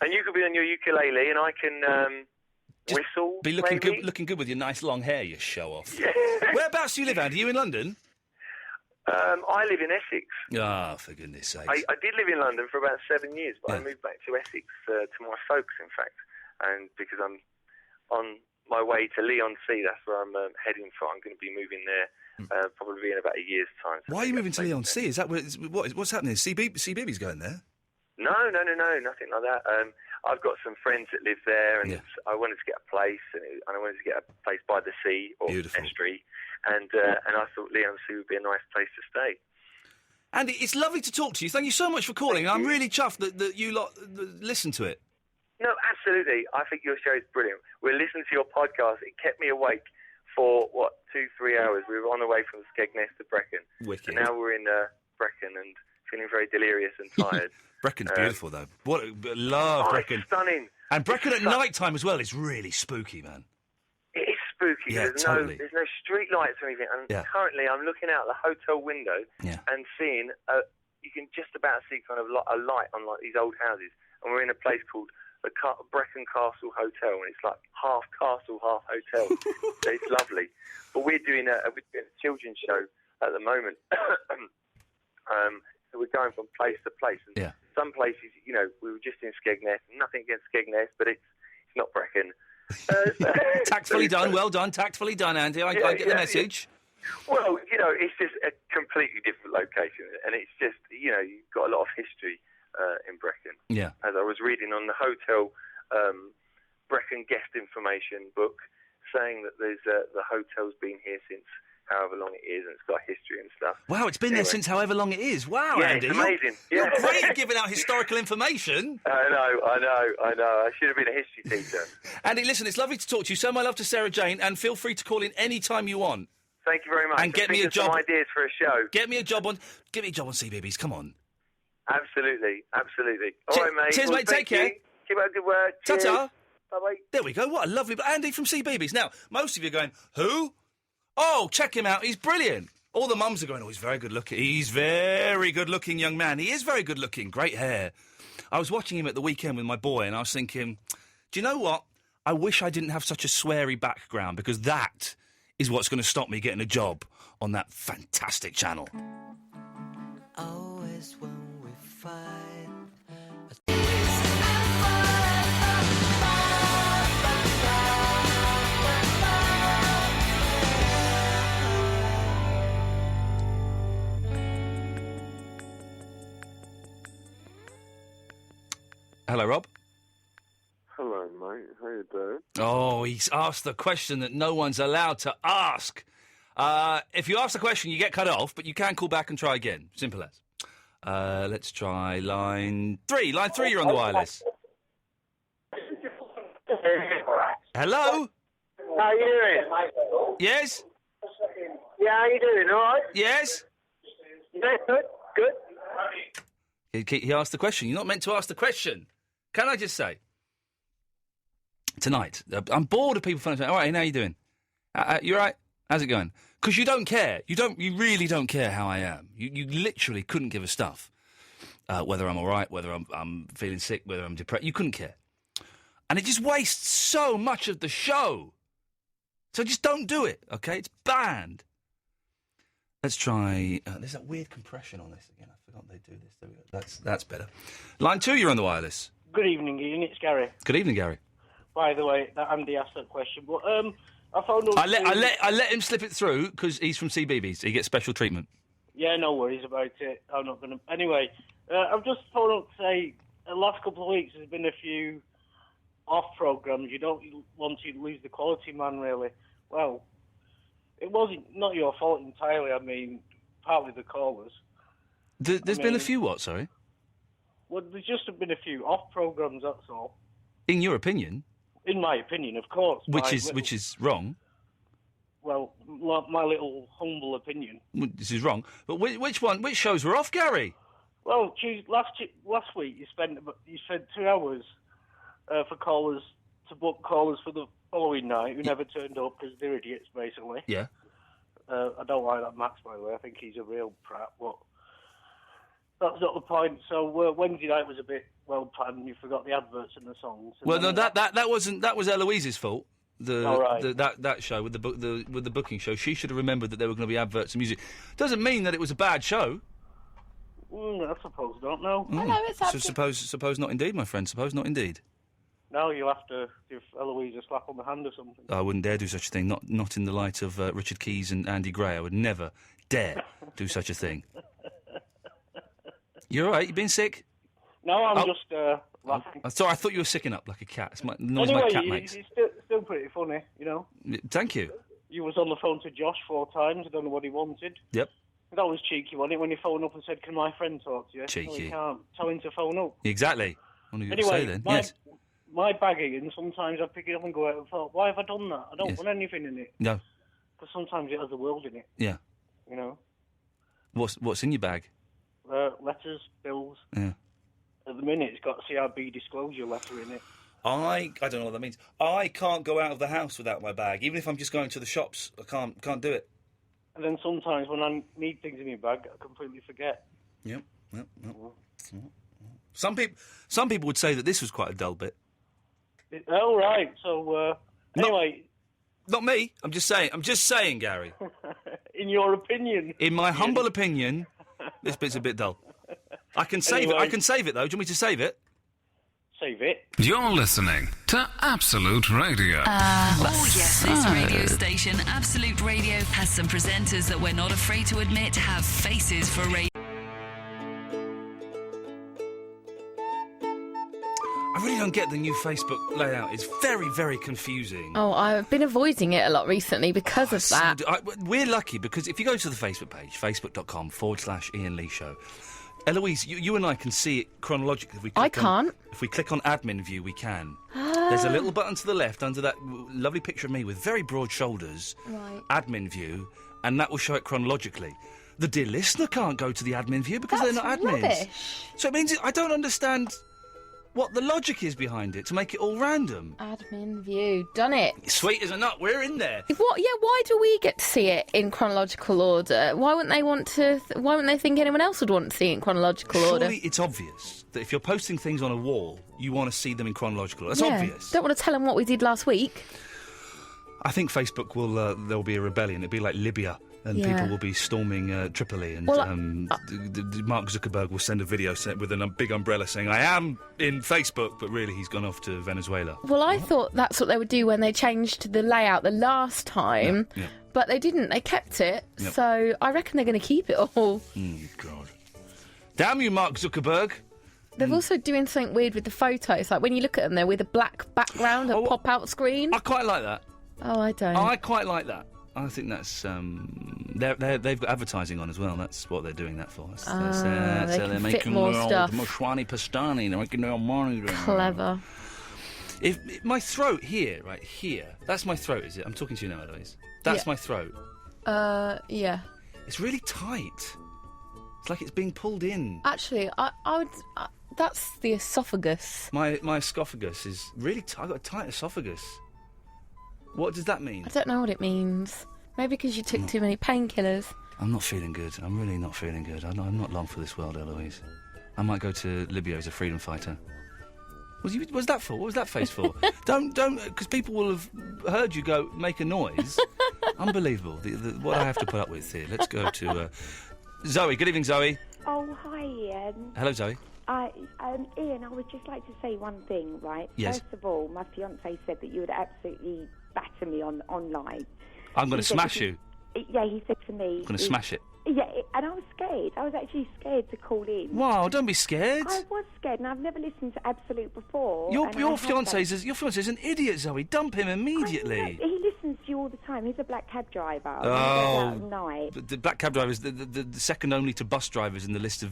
And you could be on your ukulele and I can whistle, be looking good with your nice long hair, you show-off. Yeah. Whereabouts do you live, Andy? Are you in London? I live in Essex. Ah, for goodness sakes. I did live in London for about 7 years, but I moved back to Essex to my folks, in fact. And because I'm on my way to Leigh-on-Sea, that's where I'm heading for. I'm going to be moving there probably in about a year's time. So why are you moving to Leigh-on-Sea? Is that what's happening? CBeebies going there? No, nothing like that. I've got some friends that live there, and I wanted to get a place, and I wanted to get a place by the sea or estuary, and I thought Leigh-on-Sea would be a nice place to stay. Andy, it's lovely to talk to you. Thank you so much for calling. I'm really chuffed that you lot listen to it. No, absolutely. I think your show is brilliant. We're listening to your podcast. It kept me awake for, 2-3 hours. We were on the way from Skegness to Brecon. Wicked. And now we're in Brecon and feeling very delirious and tired. Breccon's beautiful, though. Love Brecon. It's stunning. And Brecon at night time as well is really spooky, man. It is spooky. Yeah, totally. There's no street lights or anything. And currently I'm looking out the hotel window and seeing, you can just about see kind of a light on like these old houses. And we're in a place called the Brecon Castle Hotel, and it's like half castle, half hotel. So it's lovely. But we're doing a children's show at the moment. So we're going from place to place. And some places, you know, we were just in Skegness. Nothing against Skegness, but it's not Brecon. Tactfully done. Well done. Tactfully done, Andy. I get the message. Well, you know, it's just a completely different location. And it's just, you know, you've got a lot of history in Brecon. Yeah. As I was reading on the hotel Brecon guest information book, saying that there's the hotel's been here since however long it is, and it's got history and stuff. Wow, it's been there since however long it is. Wow, Andy. It's amazing. You're great at giving out historical information. I know. I should have been a history teacher. Andy, listen, it's lovely to talk to you. Send my love to Sarah Jane, and feel free to call in any time you want. Thank you very much. And get me a Think of some job. ideas for a show. Get me a job on CBeebies. Come on. Absolutely. All right, mate. Cheers, Well, mate. thank Take care. you. Keep up good work. Ta-ta. Cheers. Bye-bye. There we go. What a lovely... Andy from CBeebies. Now, most of you are going, who? Oh, check him out. He's brilliant. All the mums are going, oh, he's very good looking. He's very good looking, young man. He is very good looking. Great hair. I was watching him at the weekend with my boy, and I was thinking, do you know what? I wish I didn't have such a sweary background, because that is what's going to stop me getting a job on that fantastic channel. Always when we fight. Hello, Rob. Hello, mate. How you doing? Oh, he's asked the question that no one's allowed to ask. If you ask the question, you get cut off, but you can call back and try again. Simple as. Let's try line 3. Line 3, you're on the wireless. Hello? How you doing? Yes? Yeah, how you doing? All right? Yes? Yeah, good. He asked the question. You're not meant to ask the question. Can I just say? Tonight, I'm bored of people phoning. All right, how you doing? You all right? How's it going? Because you don't care. You really don't care how I am. You literally couldn't give a stuff. Whether I'm all right, whether I'm feeling sick, whether I'm depressed. You couldn't care. And it just wastes so much of the show. So just don't do it, okay? It's banned. Let's try... there's that weird compression on this again. I forgot they do this. There we go. That's better. Line 2, you're on the wireless. Good evening, Ian. It's Gary. Good evening, Gary. By the way, Andy asked that question, but I phoned up. I let him slip it through because he's from CBeebies. He gets special treatment. Yeah, no worries about it. I'm not going to. Anyway, I've just phoned up to say the last couple of weeks there's been a few off programs. You don't want to lose the quality, man. Really. Well, it wasn't not your fault entirely. I mean, partly the callers. There's been a few what? Sorry. Well, there's just been a few off programs. That's all. In your opinion. In my opinion, of course. Which is wrong. Well, my little humble opinion. This is wrong. But which shows were off, Gary? Well, last week you spent 2 hours for callers to book callers for the following night who never turned up because they're idiots, basically. Yeah. I don't like that Max, by the way. I think he's a real prat, but that's not the point. So Wednesday night was a bit well planned. You forgot the adverts and the songs. And well, no, that wasn't. That was Eloise's fault. Right. That show with the booking show. She should have remembered that there were going to be adverts and music. Doesn't mean that it was a bad show. I suppose not. No. Mm. No, it's So suppose not indeed, my friend. Suppose not indeed. No, you'll have to give Eloise a slap on the hand or something. I wouldn't dare do such a thing. Not in the light of Richard Keys and Andy Gray. I would never dare do such a thing. You all right? You been sick? No, I'm just laughing. Sorry, I thought you were sicking up like a cat. It's my noise Anyway, my cat makes. it's still pretty funny, you know. Thank you. You was on the phone to Josh 4 times. I don't know what he wanted. Yep. That was cheeky, wasn't it, when you phoned up and said, can my friend talk to you? Cheeky. Well, you can't tell him to phone up. Exactly. What are you Anyway, going to say then? Yes. My bagging, and sometimes I pick it up and go out and thought, why have I done that? I don't want anything in it. No. Because sometimes it has the world in it. Yeah. You know? What's in your bag? Letters, bills. Yeah. At the minute, it's got CRB disclosure letter in it. I don't know what that means. I can't go out of the house without my bag. Even if I'm just going to the shops, I can't do it. And then sometimes when I need things in my bag, I completely forget. Yep. Some people would say that this was quite a dull bit. Oh, right. So, anyway... Not me. I'm just saying, Gary. In your opinion. In my humble opinion, this bit's a bit dull. I can save it. I can save it, though. Do you want me to save it? Save it. You're listening to Absolute Radio. Oh, yes, this radio station, Absolute Radio, has some presenters that we're not afraid to admit have faces for radio. I really don't get the new Facebook layout. It's very, very confusing. Oh, I've been avoiding it a lot recently because of that. We're lucky because if you go to the Facebook page, facebook.com/Iain Lee Show, Eloise, you and I can see it chronologically. If we click can't. If we click on admin view, we can. There's a little button to the left under that lovely picture of me with very broad shoulders. Right. Admin view, and that will show it chronologically. The dear listener can't go to the admin view because they're not admins. Rubbish. So it means I don't understand what the logic is behind it to make it all random. Admin view. Done it. Sweet as a nut, we're in there. What? Yeah, why do we get to see it in chronological order? Why wouldn't they want to... why wouldn't they think anyone else would want to see it in chronological order? Surely it's obvious that if you're posting things on a wall, you want to see them in chronological order. That's Yeah. obvious. Don't want to tell them what we did last week. I think Facebook will... there'll be a rebellion. It'll be like Libya. And Yeah. people will be storming Tripoli, and Well, Mark Zuckerberg will send a video with a big umbrella saying, I am in Facebook, but really he's gone off to Venezuela. Well, I thought that's what they would do when they changed the layout the last time, Yeah. but they didn't. They kept it, Yep. so I reckon they're going to keep it all. God. Damn you, Mark Zuckerberg. They're also doing something weird with the photos. Like when you look at them, they're with a black background, a pop-out screen. I quite like that. Oh, I don't. I quite like that. I think that's they've got advertising on as well. That's what they're doing that for. They can they're fit making more their stuff. old Moshwani Pastani. They're making their own money. Clever. If my throat here, right here, that's my throat, is it? I'm talking to you now, Eloise. That's Yeah. my throat. Yeah. It's really tight. It's like it's being pulled in. Actually, I would. That's the esophagus. My esophagus is really tight. I've got a tight esophagus. What does that mean? I don't know what it means. Maybe because you took too many painkillers. I'm not feeling good. I'm really not feeling good. I'm not long for this world, Eloise. I might go to Libya as a freedom fighter. What's that for? What was that face for? don't, because people will have heard you go make a noise. Unbelievable. What I have to put up with here. Let's go to Zoe. Good evening, Zoe. Oh, hi, Ian. Hello, Zoe. Ian, I would just like to say one thing, right? Yes. First of all, my fiancé said that you would absolutely batter me online. I'm going He to said smash because- you. Yeah, he said to me... I'm going to smash it. Yeah, and I was scared. I was actually scared to call in. Wow, don't be scared. I was scared, and I've never listened to Absolute before. Your and I have fiance's an idiot, Zoe. Dump him immediately. He listens to you all the time. He's a black cab driver. He goes Oh, out at night. the black cab drivers, the second only to bus drivers in the list of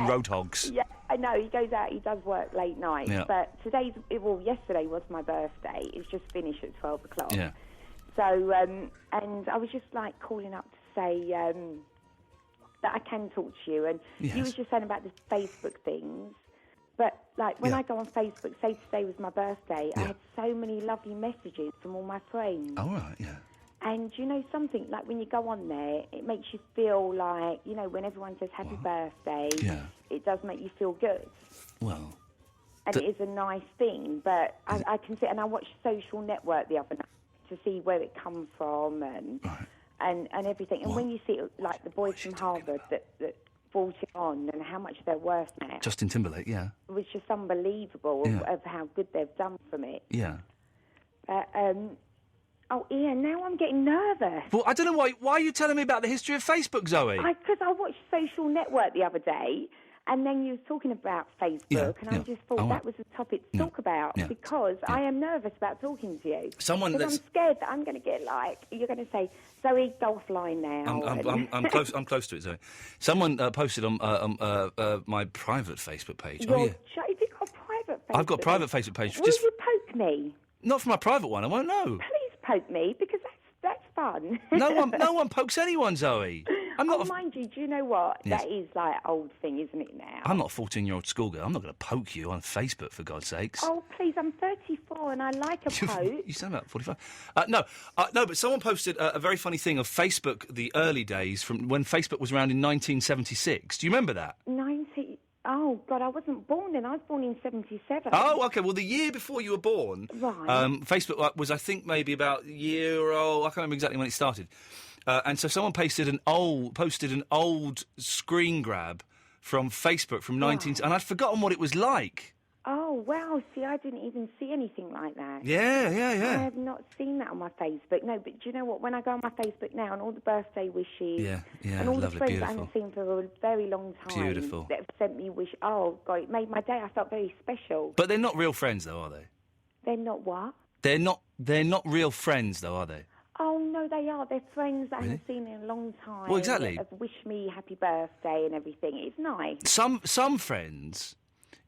road hogs. Yeah, I know. He goes out, he does work late nights. Yeah. But yesterday was my birthday. It's just finished at 12 o'clock. Yeah. So, and I was just like calling up to say that I can talk to you. And Yes. you was just saying about the Facebook things. But, like, when I go on Facebook, say today was my birthday, I had so many lovely messages from all my friends. All right, yeah. And you know something, like when you go on there, it makes you feel like, you know, when everyone says happy birthday, it does make you feel good. Well. And it is a nice thing, but I can see, and I watched Social Network the other night to see where it comes from and everything. And when you see, like, the boys from Harvard that brought it on and how much they're worth now, Justin Timberlake, yeah. it was just unbelievable of how good they've done from it. Yeah. But, oh, Ian, now I'm getting nervous. Well, I don't know why are you telling me about the history of Facebook, Zoe? Because I watched Social Network the other day, and then you were talking about Facebook, and I just thought that was the topic to talk about, because I am nervous about talking to you. I'm scared that I'm going to get, like, you're going to say, Zoe, go offline now. I'm close to it, Zoe. Someone posted on my private Facebook page. Have you got a private Facebook? I've got a private Facebook page. Will you poke me? Not for my private one, I won't know. Please poke me, because that's fun. No one pokes anyone, Zoe. I'm not. Mind you, do you know what? Yes. That is like old thing, isn't it now? I'm not a 14-year-old schoolgirl. I'm not going to poke you on Facebook, for God's sakes. Oh, please, I'm 34 and I like a poke. You sound about 45. No, but someone posted a very funny thing of Facebook, the early days, from when Facebook was around in 1976. Do you remember that? Oh, God, I wasn't born then. I was born in 77. Oh, OK. Well, the year before you were born, Facebook was, I think, maybe about a year old. I can't remember exactly when it started. And so someone posted an old screen grab from Facebook from 19... And I'd forgotten what it was like. Oh, wow. See, I didn't even see anything like that. Yeah. I have not seen that on my Facebook. No, but do you know what? When I go on my Facebook now and all the birthday wishes... and all lovely, the friends beautiful. I haven't seen for a very long time... Beautiful. ...that have sent me wish... Oh, God, it made my day. I felt very special. But they're not real friends, though, are they? They're not what? They're not real friends, though, are they? Oh, no, they are. They're friends that I haven't seen in a long time. Well, exactly. That have wished me happy birthday and everything. It's nice. Some friends...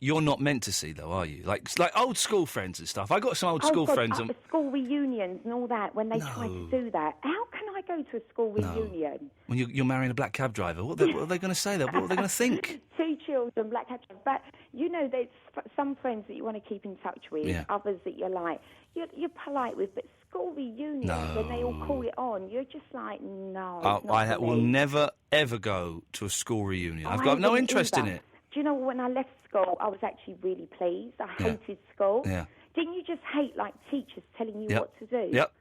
you're not meant to see, though, are you? Like old school friends and stuff. I got some old school friends. The school reunions and all that, when they try to do that. How can I go to a school reunion? When you're marrying a black cab driver, what are they going to say, though? What are they going to think? 2 children, black cab driver. But, there's some friends that you want to keep in touch with, others that you're like, you're polite with, but school reunions, when they all call it on, you're just like, no. I will never, ever go to a school reunion. I've got no interest in it. Do you know, when I left school, I was actually really pleased. I hated school. Yeah. Didn't you just hate, teachers telling you what to do? Yep.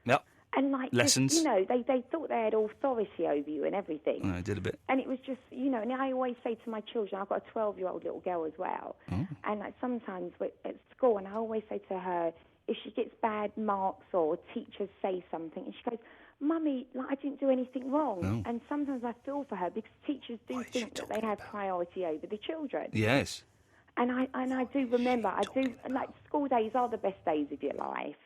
And, lessons. Just, they thought they had authority over you and everything. I did a bit. And it was just, and I always say to my children, I've got a 12-year-old little girl as well, and sometimes we're at school, and I always say to her, if she gets bad marks or teachers say something, and she goes, Mummy, I didn't do anything wrong. No. And sometimes I feel for her because teachers do think that they have priority over the children. Yes. And I do remember, school days are the best days of your life.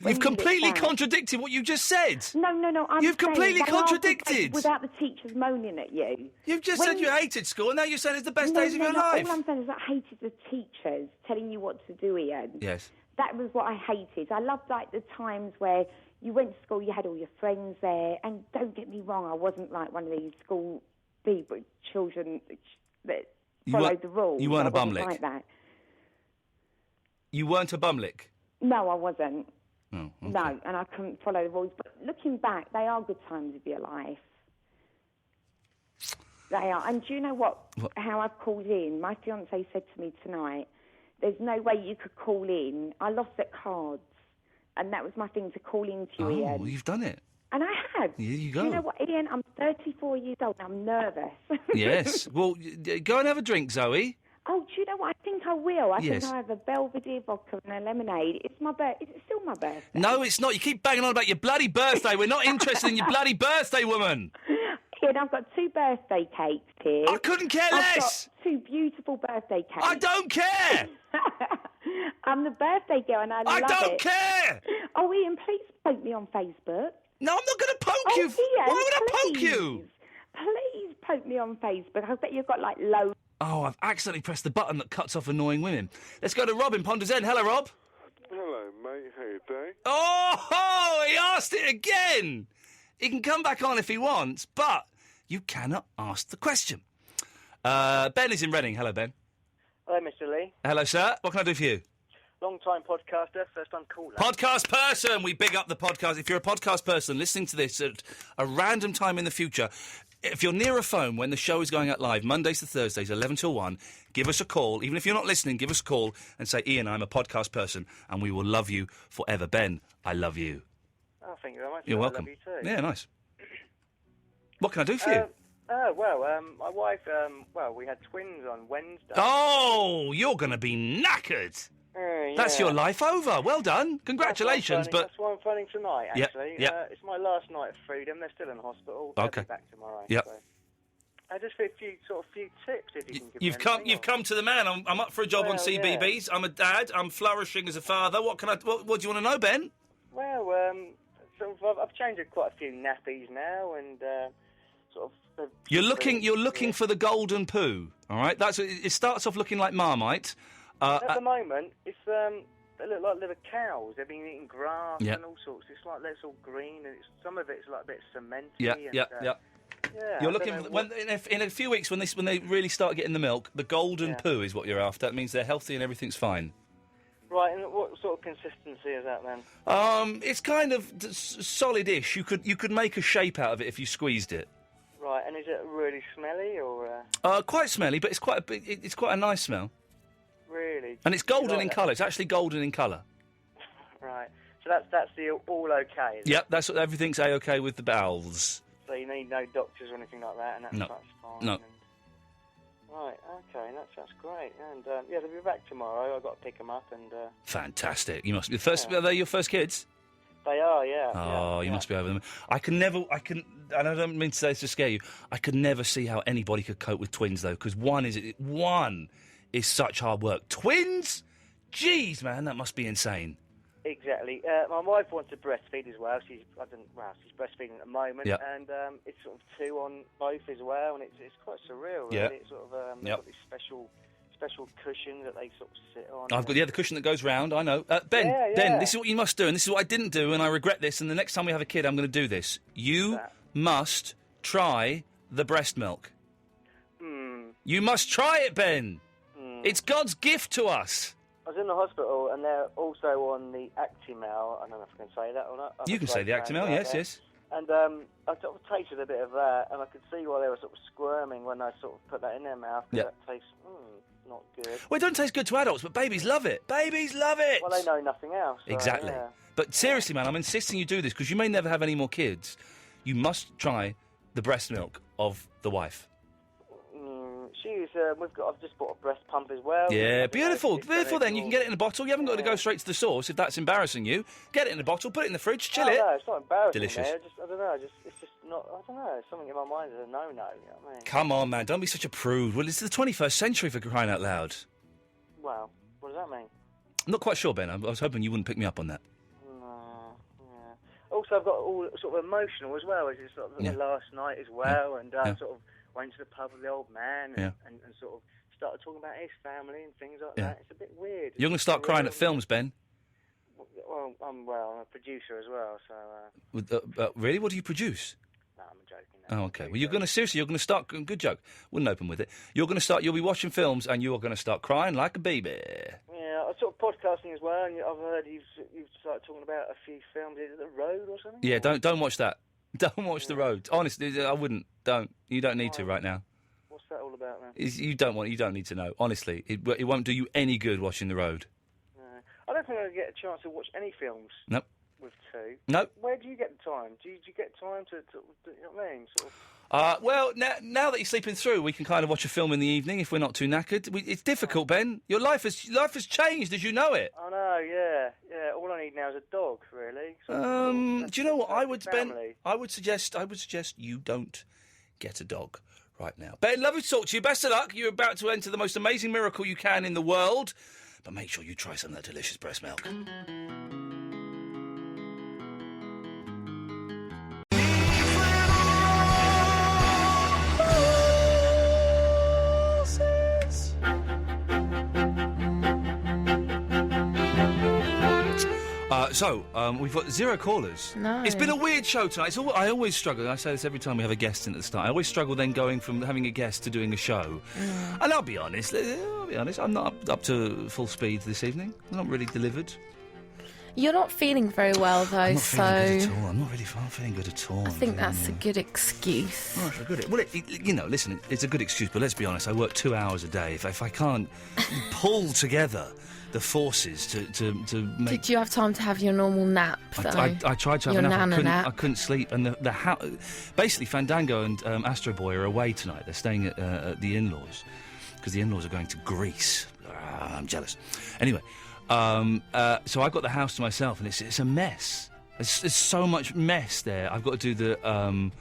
You've completely contradicted what you just said. No. You've completely contradicted. Without the teachers moaning at you. You've just said you hated school, and now you're saying it's the best days of your life. All I'm saying is I hated the teachers telling you what to do, Ian. Yes. That was what I hated. I loved the times where you went to school, you had all your friends there, and don't get me wrong, I wasn't like one of these school children that followed the rules. You weren't a bumlick. Like that. You weren't a bumlick? No, I wasn't. Oh, okay. No, and I couldn't follow the rules. But looking back, they are good times of your life. They are. And do you know what? How I've called in? My fiancé said to me tonight, there's no way you could call in. I lost at cards. And that was my thing, to call in to you, Ian. Oh, you've done it. And I have. Here you go. Do you know what, Ian? I'm 34 years old and I'm nervous. Yes. Well, go and have a drink, Zoe. Oh, do you know what? I think I will. I Yes. think I have a Belvedere vodka and a lemonade. It's my birthday. Is it still my birthday? No, it's not. You keep banging on about your bloody birthday. We're not interested in your bloody birthday, woman. Ian, I've got 2 birthday cakes here. I couldn't care less. I've got 2 beautiful birthday cakes. I don't care. I'm the birthday girl and I love it. I don't care. Oh, Ian, please poke me on Facebook. No, I'm not going to poke you. Ian, why would I poke please. you? Please poke me on Facebook. I bet you've got loads. Oh, I've accidentally pressed the button that cuts off annoying women. Let's go to Rob in Ponders End. Hello, Rob. Hello, mate. How you doing? Oh, he asked it again. He can come back on if he wants, but you cannot ask the question. Ben is in Reading. Hello, Ben. Hello, Mr. Lee. Hello, sir. What can I do for you? Long-time podcaster, first-time caller. Podcast person! We big up the podcast. If you're a podcast person listening to this at a random time in the future, if you're near a phone when the show is going out live, Mondays to Thursdays, 11 till 1, give us a call. Even if you're not listening, give us a call and say, Ian, I'm a podcast person, and we will love you forever. Ben, I love you. Oh, thank you very much. You're welcome. I love you too. Yeah, nice. What can I do for you? My wife, we had twins on Wednesday. Oh, you're going to be knackered. That's your life over. Well done. Congratulations. That's why I'm phoning tonight, Yep, actually. yep. It's my last night of freedom. They're still in hospital. They'll Okay. be back tomorrow. Yep. So. I just for a few tips, if you can give You've me come. anything, You've come to the man. I'm up for a job on Well, CBBS. I'm a dad. I'm flourishing as a father. What can I? What do you want to know, Ben? Well, I've changed quite a few nappies now, and sort of. You're looking for the golden poo. All right. It starts off looking like Marmite. At the moment, it's they look like little cows. They've been eating grass Yeah. and all sorts. It's like it's all green, and some of it's like a bit cementy. Yeah. and, Yeah. Yeah, You're I looking don't for, know in a few weeks when they really start getting the milk. The golden poo is what you're after. That means they're healthy and everything's fine. Right, and what sort of consistency is that then? It's kind of solid-ish. You could make a shape out of it if you squeezed it. Right, and is it really smelly or? Quite smelly, but it's quite a nice smell. Really? And it's golden Like in that? colour. It's actually golden in colour. Right, so that's the all okay. Is it? Yep, that's what everything's a-okay with the bowels. So you need no doctors or anything like that, and that's fine. No. And... Right, okay, that's great. And they'll be back tomorrow. I've got to pick them up and. Fantastic. You must be the first. Are they your first kids? They are, yeah. Oh, you must be over them. And I don't mean to say this to scare you, I could never see how anybody could cope with twins, though, because one is such hard work. Twins? Jeez, man, that must be insane. Exactly. My wife wants to breastfeed as well. She's breastfeeding at the moment, Yep. and it's sort of 2 on both as well, and it's quite surreal, really. Yep. It's sort of Yep. got these special special cushion that they sort of sit on. I've got the cushion that goes round. I know. Ben, Yeah, Ben, yeah. this is what you must do, and this is what I didn't do, and I regret this. And the next time we have a kid, I'm going to do this. You must try the breast milk. You must try it, Ben. It's God's gift to us. I was in the hospital, and they're also on the Actimel. I don't know if I can say that or not. You can say the Actimel, yes, yes. And I sort of tasted a bit of that, and I could see why they were sort of squirming when I sort of put that in their mouth. Yeah. That tastes not good. Well, it doesn't taste good to adults, but babies love it. Babies love it. Well, they know nothing else. So, Exactly. yeah. But seriously, man, I'm insisting you do this because you may never have any more kids. You must try the breast milk of the wife. I've just bought a breast pump as well. Yeah, beautiful. Beautiful then. You can get it in a bottle. You haven't got to go straight to the source if that's embarrassing you. Get it in a bottle, put it in the fridge, chill it. No, it's not embarrassing. Delicious. I don't know. It's just not. I don't know. Something in my mind is a no-no. You know what I mean? Come on, man. Don't be such a prude. Well, it's the 21st century for crying out loud. Well, what does that mean? I'm not quite sure, Ben. I was hoping you wouldn't pick me up on that. Also, I've got all sort of emotional as well. It's sort of last night as well, and sort of went to the pub with the old man and sort of started talking about his family and things like that. It's a bit weird. You're going to start crying at films, Ben. Well, I'm a producer as well, so... Really? What do you produce? No, I'm joking. Oh, okay. Well, you're going to start... Good joke. Wouldn't open with it. You'll be watching films and you're going to start crying like a baby. Yeah, I'm sort of podcasting as well, and I've heard you've started talking about a few films. Is it The Road or something? Yeah, don't watch that. Don't watch The Road. Honestly, I wouldn't. Don't. You don't need to right now. What's that all about, then? You don't need to know. Honestly, it won't do you any good watching The Road. No. I don't think I'll get a chance to watch any films. Nope. With two. Nope. Where do you get the time? Do you get time to you know what I mean? Sort of... Well, now that you're sleeping through, we can kind of watch a film in the evening if we're not too knackered. It's difficult, Ben. Your life has changed as you know it. I know, yeah. All I need now is a dog, really. Do you know what I would, Ben? I would suggest you don't get a dog right now. Ben, lovely to talk to you. Best of luck. You're about to enter the most amazing miracle you can in the world, but make sure you try some of that delicious breast milk. We've got 0 callers. No. It's been a weird show tonight. I always struggle. I say this every time we have a guest in at the start. I always struggle then going from having a guest to doing a show. And I'll be honest. I'm not up to full speed this evening. I'm not really delivered. You're not feeling very well, though, I'm not feeling good at all. I'm not really feeling good at all. I think that's a good excuse. Oh, good. Well, listen, it's a good excuse, but let's be honest. I work 2 hours a day. If I can't pull together the forces to make... Did you have time to have your normal nap, though? I tried to have your a nap. nap. I couldn't sleep. And basically, Fandango and Astro Boy are away tonight. They're staying at the in-laws because the in-laws are going to Greece. I'm jealous. Anyway, so I've got the house to myself, and it's a mess. There's so much mess there. I've got to do the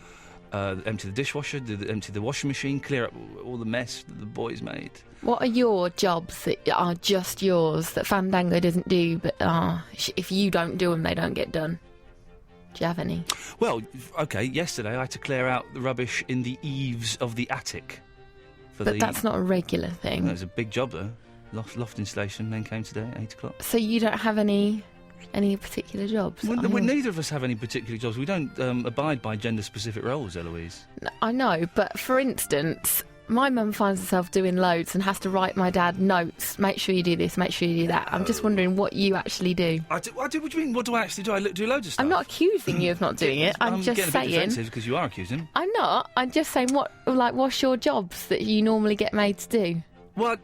empty the dishwasher, empty the washing machine, clear up all the mess that the boys made. What are your jobs that are just yours that Fandango doesn't do, but if you don't do them, they don't get done? Do you have any? Well, okay, yesterday I had to clear out the rubbish in the eaves of the attic. But that's not a regular thing. No, it was a big job, though. Loft installation then came today at 8 o'clock. So you don't have any particular jobs? Well, neither of us have any particular jobs. We don't abide by gender-specific roles, Eloise. I know, but for instance, my mum finds herself doing loads and has to write my dad notes. Make sure you do this, make sure you do that. I'm just wondering what you actually do. I do. What do you mean? What do I actually do? I do loads of stuff. I'm not accusing you of not doing it. I'm just getting saying. A bit defensive because you are accusing. I'm not. I'm just saying what's your jobs that you normally get made to do? Well,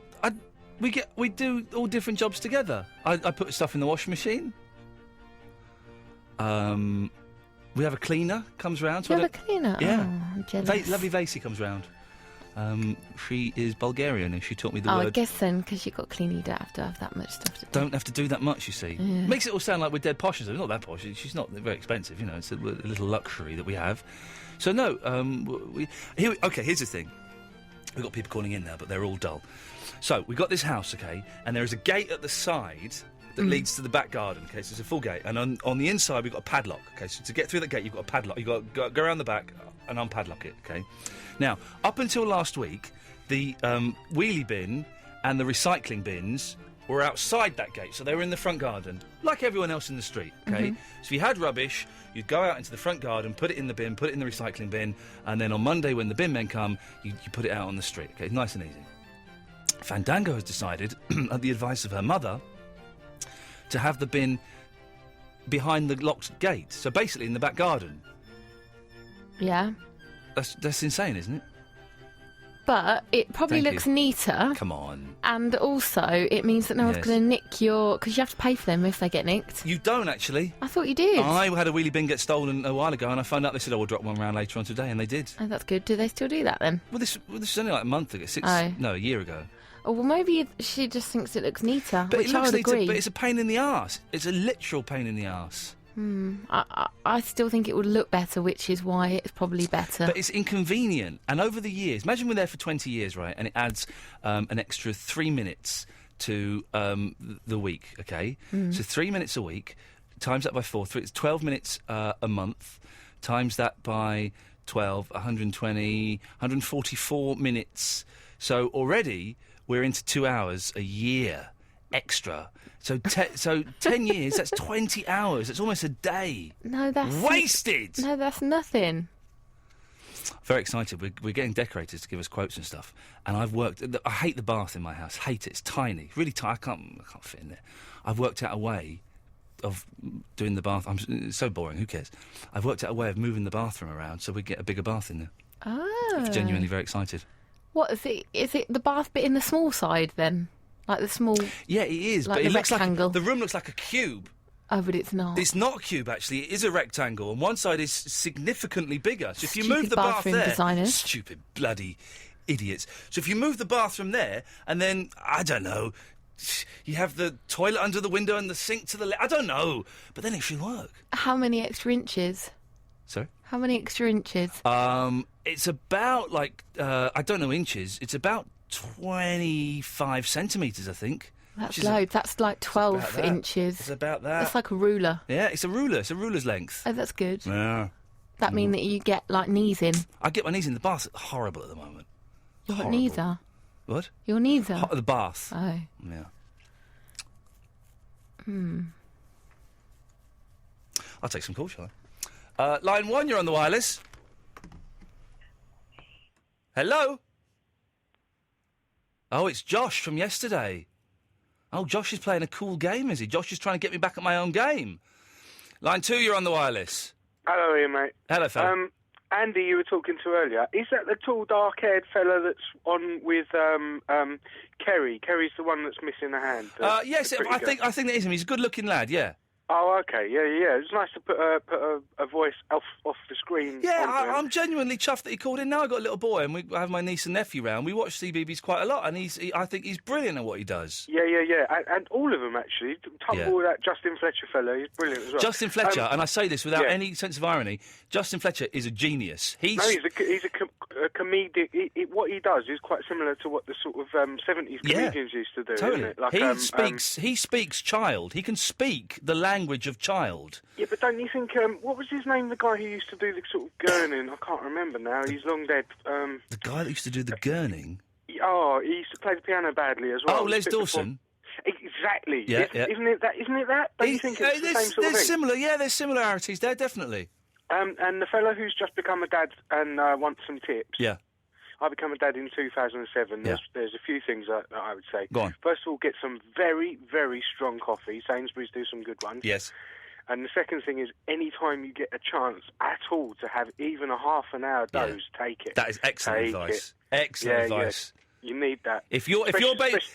we do all different jobs together. I put stuff in the washing machine. We have a cleaner comes round. You have a cleaner? Yeah. Oh, I'm jealous. Lovely Vasey comes round. She is Bulgarian and she taught me the word... I guess then, because you've got cleaning, you don't have to have that much stuff to do. Don't have to do that much, you see. Yeah. Makes it all sound like we're dead posh. It's not that posh. She's not very expensive, you know. It's a little luxury that we have. So, no, here's the thing. We've got people calling in now, but they're all dull. So, we've got this house, OK, and there is a gate at the side that leads to the back garden, OK, so it's a full gate. And on the inside, we've got a padlock, OK, so to get through that gate, you've got a padlock. You've got to go around the back and unpadlock it, OK. Now, up until last week, the wheelie bin and the recycling bins were outside that gate, so they were in the front garden, like everyone else in the street, okay? Mhm. So if you had rubbish, you'd go out into the front garden, put it in the bin, put it in the recycling bin, and then on Monday when the bin men come, you put it out on the street, okay? Nice and easy. Fandango has decided, at the advice of her mother, to have the bin behind the locked gate, so basically in the back garden. Yeah. That's insane, isn't it? But it probably Thank looks you. neater. Come on. And also, it means that no one's Yes. going to nick your... Because you have to pay for them if they get nicked. You don't, actually. I thought you did. I had a wheelie bin get stolen a while ago, and I found out they said, we'll drop one round later on today, and they did. Oh, that's good. Do they still do that then? Well, this is only like a month ago. A year ago. Oh, well, maybe she just thinks it looks neater, But which it I looks would neater, agree. but it's a pain in the arse. It's a literal pain in the arse. I still think it would look better, which is why it's probably better. But it's inconvenient. And over the years, imagine we're there for 20 years, right? And it adds an extra 3 minutes to the week, okay? Mm. So 3 minutes a week, times that by 4, it's 12 minutes a month, times that by 12, 120, 144 minutes. So already we're into 2 hours a year extra. So 10 years, that's 20 hours. It's almost a day. No, that's... Wasted! No, that's nothing. Very excited. We're getting decorators to give us quotes and stuff. And I've worked... I hate the bath in my house. Hate it. It's tiny. Really tiny. I can't fit in there. I've worked out a way of doing the bath. It's so boring. Who cares? I've worked out a way of moving the bathroom around so we get a bigger bath in there. Oh. I'm genuinely very excited. What is it? Is it the bath bit in the small side then? Like the small... Yeah, it is. Like but the it looks rectangle. like... The room looks like a cube. Oh, but it's not. It's not a cube, actually. It is a rectangle, and one side is significantly bigger. So if you Stupid move the bath bathroom there... designers. Stupid bloody idiots. So if you move the bathroom there, and then, I don't know, you have the toilet under the window and the sink to the left... I don't know, but then it should work. How many extra inches? Sorry? How many extra inches? It's about, like, I don't know inches. It's about 25 centimetres, I think. That's loads. That's like 12 inches. It's about that. That's like a ruler. Yeah, it's a ruler. It's a ruler's length. Oh, that's good. Yeah. That mean that you get, like, knees in? I get my knees in. The bath's horrible at the moment. Your Horrible. knees are? What? Your knees are? The bath. Oh. Yeah. I'll take some calls, shall I? Line 1, you're on the wireless. Hello? Oh, it's Josh from yesterday. Oh, Josh is playing a cool game, is he? Josh is trying to get me back at my own game. Line 2, you're on the wireless. Hello, Ian, mate. Hello, fella. Andy, you were talking to earlier. Is that the tall, dark-haired fella that's on with Kerry? Kerry's the one that's missing a hand. Yes, I think that is him. He's a good-looking lad, yeah. Oh, okay, yeah. It's nice to put a voice off the screen. Yeah, I'm genuinely chuffed that he called in. Now I've got a little boy, and I have my niece and nephew round. We watch CBeebies quite a lot, and I think he's brilliant at what he does. Yeah. And all of them, actually. Tumble that Justin Fletcher fellow, he's brilliant as well. Justin Fletcher, and I say this without any sense of irony, Justin Fletcher is a genius. He's a comedic. What he does is quite similar to what the sort of 70s comedians used to do, totally. isn't it? Like, he speaks child. He can speak the language of child. Yeah, but don't you think... what was his name, the guy who used to do the sort of gurning? I can't remember now. He's long dead. The guy that used to do the gurning? Oh, he used to play the piano badly as well. Oh, Les Dawson? Exactly. Yeah. Isn't it that? Don't you think it's the same sort of thing? Similar, yeah, there's similarities there, definitely. And the fellow who's just become a dad and wants some tips. Yeah. I became a dad in 2007. Yeah. There's a few things that I would say. Go on. First of all, get some very, very strong coffee. Sainsbury's do some good ones. Yes. And the second thing is, any time you get a chance at all to have even a half an hour dose, take it. That is excellent advice. Excellent advice. Yeah. You need that. If you're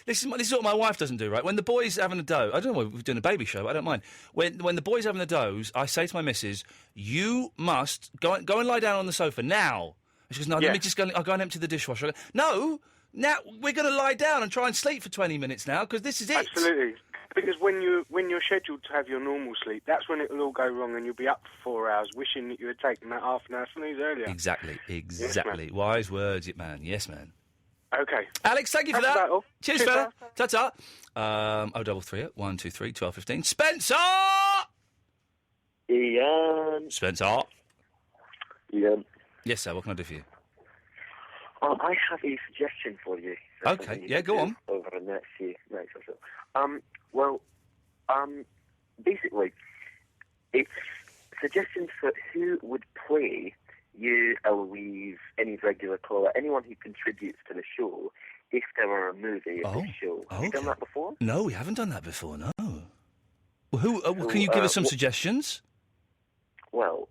this is what my wife doesn't do, right? When the boy's having a doze, I don't know, we're doing a baby show, but I don't mind. When the boy's having a doze, I say to my missus, you must go and lie down on the sofa now. And she goes, no, let me just I'll go and empty the dishwasher. I go, no, now we're going to lie down and try and sleep for 20 minutes now, because this is it. Absolutely. Because when you're scheduled to have your normal sleep, that's when it'll all go wrong and you'll be up for 4 hours wishing that you had taken that half an hour snooze earlier. Exactly. Yes, Wise words, man. Yes, man. Okay. Alex, thank you for that. Battle. Cheers, fella. Ta-ta. 033 123 1215. Spencer! Iain. Spencer. Iain. Yes, sir. What can I do for you? I have a suggestion for you. Okay, yeah, go on. Over the next few nights or so. Basically, it's suggestions for who would play you, Eloise, any regular caller, anyone who contributes to the show, if there were a movie of the show. Have you done that before? No, we haven't done that before, no. Well, can you give us some suggestions? Well,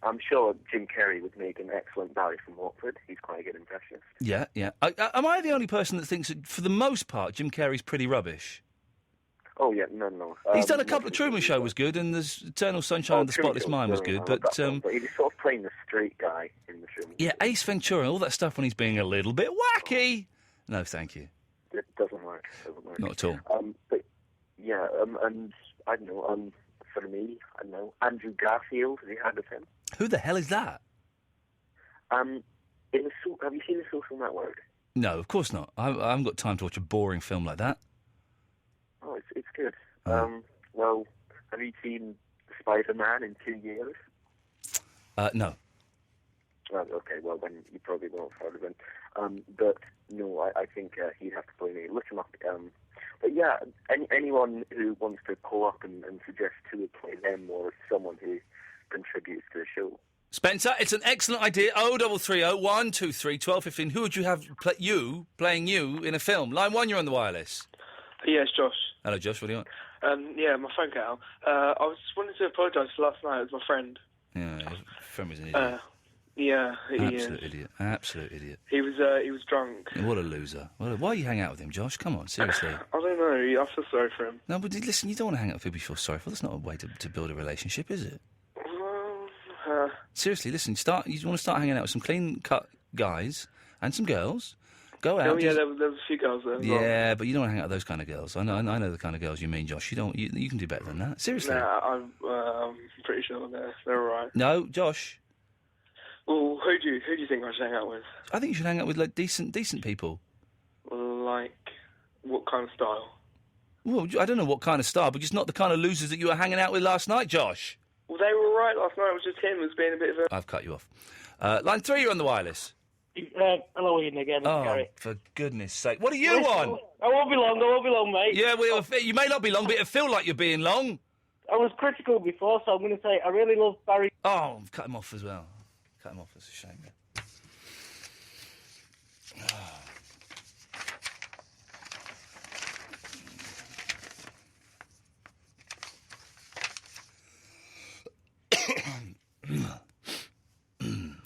I'm sure Jim Carrey would make an excellent Barry from Watford. He's quite a good impressionist. Yeah, yeah. Am I the only person that thinks that, for the most part, Jim Carrey's pretty rubbish? Oh, yeah, no. He's done a couple of... Truman Show was good, and there's Eternal Sunshine of the Spotless Mind was good, but he was sort of playing the straight guy in the Truman Show. Yeah, Ace Ventura, all that stuff when he's being a little bit wacky. No, thank you. It doesn't work. Not at all. But, yeah, and, I don't know, for me, I don't know, Andrew Garfield, have you heard of him? Who the hell is that? Have you seen The Social Network? No, of course not. I haven't got time to watch a boring film like that. Oh, it's good. Well, have you seen Spider-Man in 2 years? No. Oh, okay, well, then you probably won't have heard of him. But, no, I think he'd have to play me. Look him up. But, yeah, anyone who wants to call up and suggest who would play them or someone who contributes to the show. Spencer, it's an excellent idea. 0330 123 1215. Who would you have playing you in a film? Line 1, you're on the wireless. Yeah, it's Josh. Hello, Josh. What do you want? Yeah, my phone cut out. I was just wanting to apologise for last night. It was my friend. Yeah, his friend was an idiot. Yeah, he Absolute idiot. Absolute idiot. He was drunk. What a loser. Why you hang out with him, Josh? Come on, seriously. I don't know. I feel sorry for him. No, but listen, you don't want to hang out with people you feel sorry for. That's not a way to build a relationship, is it? Seriously, listen, you want to start hanging out with some clean-cut guys and some girls. Go out. Oh, yeah, there was a few girls there. Yeah, but you don't want to hang out with those kind of girls. I know the kind of girls you mean, Josh. You can do better than that. Seriously. Nah, I'm pretty sure they're all right. No, Josh. Well, who do you think I should hang out with? I think you should hang out with like decent people. Like what kind of style? Well, I don't know what kind of style, but just not the kind of losers that you were hanging out with last night, Josh. Well, they were all right last night. It was just him who was being a bit of a... I've cut you off. Line 3, you're on the wireless. Hello, Ian again. Gary. For goodness sake. What are you on? I won't be long, mate. Yeah, you may not be long, but it'll feel like you're being long. I was critical before, so I'm going to say I really love Barry. Oh, I've cut him off as well. Cut him off, it's a shame.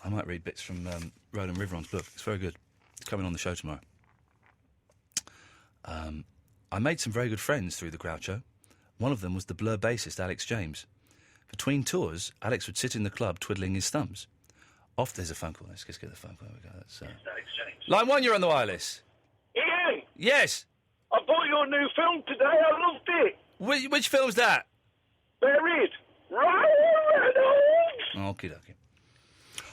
I might read bits from Roland Riveron's book. It's very good. It's coming on the show tomorrow. I made some very good friends through the Groucho. One of them was the Blur bassist, Alex James. Between tours, Alex would sit in the club twiddling his thumbs. There's a phone call. Let's just get the phone call. There we go. That's, Line 1, you're on the wireless. Ian! Yes? I bought your new film today. I loved it. Which film's that? Buried. Ryan Reynolds! Okie dokie.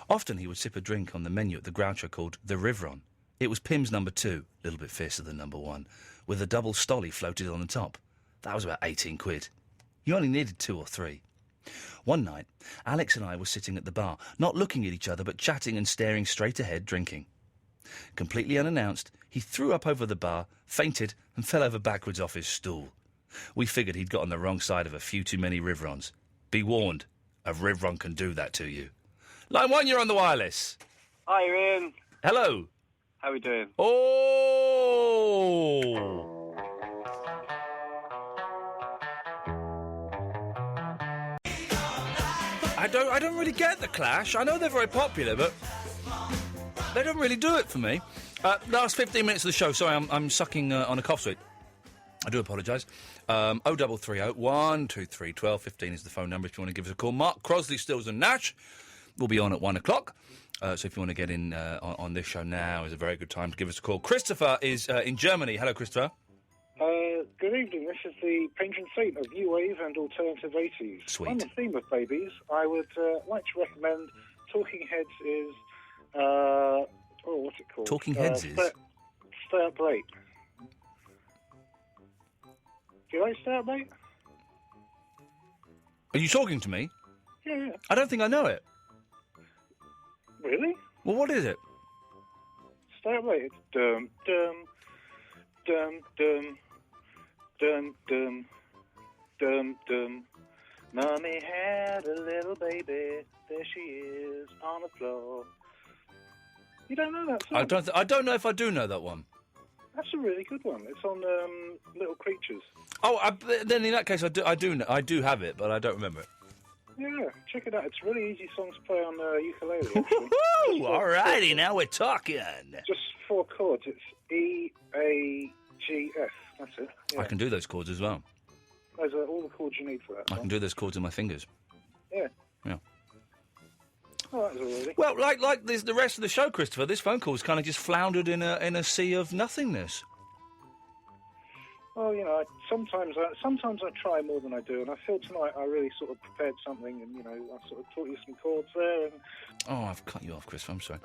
Often he would sip a drink on the menu at the Groucho called the Riveron. It was Pim's number 2, a little bit fiercer than number 1, with a double stolly floated on the top. That was about 18 quid. You only needed 2 or 3. One night, Alex and I were sitting at the bar, not looking at each other, but chatting and staring straight ahead, drinking. Completely unannounced, he threw up over the bar, fainted, and fell over backwards off his stool. We figured he'd got on the wrong side of a few too many Riverons. Be warned, a Riveron can do that to you. Line 1, you're on the wireless. Hi, Ian. Hello. How are we doing? Oh! I don't really get the Clash. I know they're very popular, but they don't really do it for me. Last 15 minutes of the show. Sorry, I'm sucking on a cough sweet. I do apologise. 0330 123 1215 is the phone number if you want to give us a call. Mark Crosley, Stills and Nash will be on at 1 o'clock. So if you want to get in on this show now is a very good time to give us a call. Christopher is in Germany. Hello, Christopher. Good evening. This is the patron saint of new wave and alternative 80s. Sweet. On the theme of babies, I would like to recommend Talking Heads is... what's it called? Talking Heads is? Stay Up Late. Do you like Stay Up Late? Are you talking to me? Yeah. I don't think I know it. Really? Well, what is it? that way? It's dum dum dum dum dum dum dum dum. Mummy had a little baby. There she is on the floor. You don't know that song? I don't know if I do know that one. That's a really good one. It's on Little Creatures. Oh, then in that case, I do have it, but I don't remember it. Yeah, check it out. It's a really easy song to play on ukulele, actually. Woo! All righty, now we're talking. Just 4 chords. It's E, A, G, F. That's it. Yeah. I can do those chords as well. Those are all the chords you need for that I song. can do those chords in my fingers. Yeah. Yeah. Oh, that was all really. Well, like the rest of the show, Christopher, this phone call's kind of just floundered in a sea of nothingness. Well, you know, sometimes I try more than I do, and I feel tonight I really sort of prepared something, and, you know, I sort of taught you some chords there. And... Oh, I've cut you off, Christopher, I'm sorry.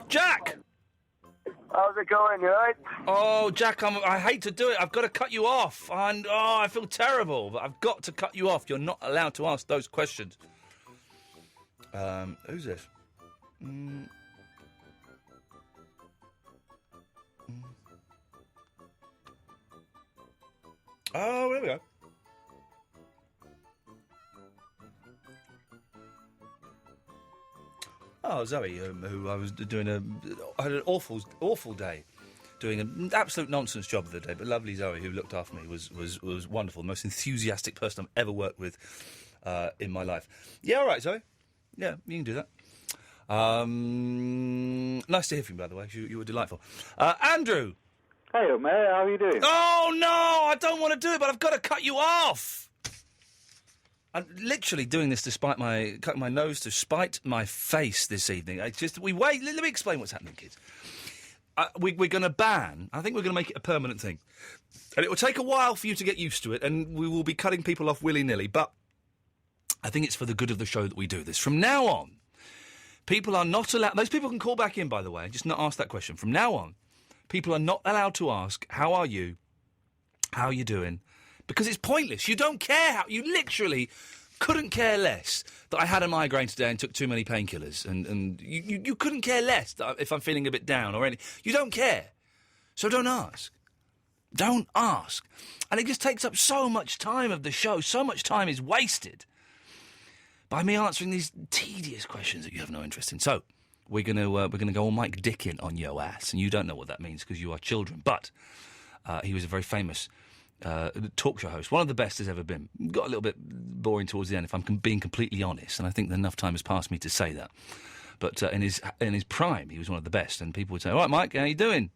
Jack! How's it going, you alright? Oh, Jack, I hate to do it. I've got to cut you off, and I feel terrible, but I've got to cut you off. You're not allowed to ask those questions. Who's this? Oh, there we go. Oh, Zoe, who I was doing I had an awful day, doing an absolute nonsense job of the day, but lovely Zoe, who looked after me, was wonderful. The most enthusiastic person I've ever worked with in my life. Yeah, all right, Zoe. Yeah, you can do that. Nice to hear from you, by the way. You were delightful. Andrew! Hey, mate, how are you doing? Oh, no, I don't want to do it, but I've got to cut you off! I'm literally doing this cutting my nose to spite my face this evening. Let me explain what's happening, kids. We're going to ban, I think we're going to make it a permanent thing. And it will take a while for you to get used to it, and we will be cutting people off willy-nilly, but I think it's for the good of the show that we do this. From now on, people are not allowed... Those people can call back in, by the way, just not ask that question. From now on, people are not allowed to ask, how are you? How are you doing? Because it's pointless. You don't care how... You literally couldn't care less that I had a migraine today and took too many painkillers. And you couldn't care less that if I'm feeling a bit down or anything. You don't care. So don't ask. Don't ask. And it just takes up so much time of the show. So much time is wasted by me answering these tedious questions that you have no interest in. So we're gonna go all Mike Dickin on your ass, and you don't know what that means because you are children. But he was a very famous talk show host, one of the best there's ever been. Got a little bit boring towards the end, if I'm being completely honest, and I think enough time has passed me to say that. But in his prime, he was one of the best, and people would say, "All right, Mike, how you doing?"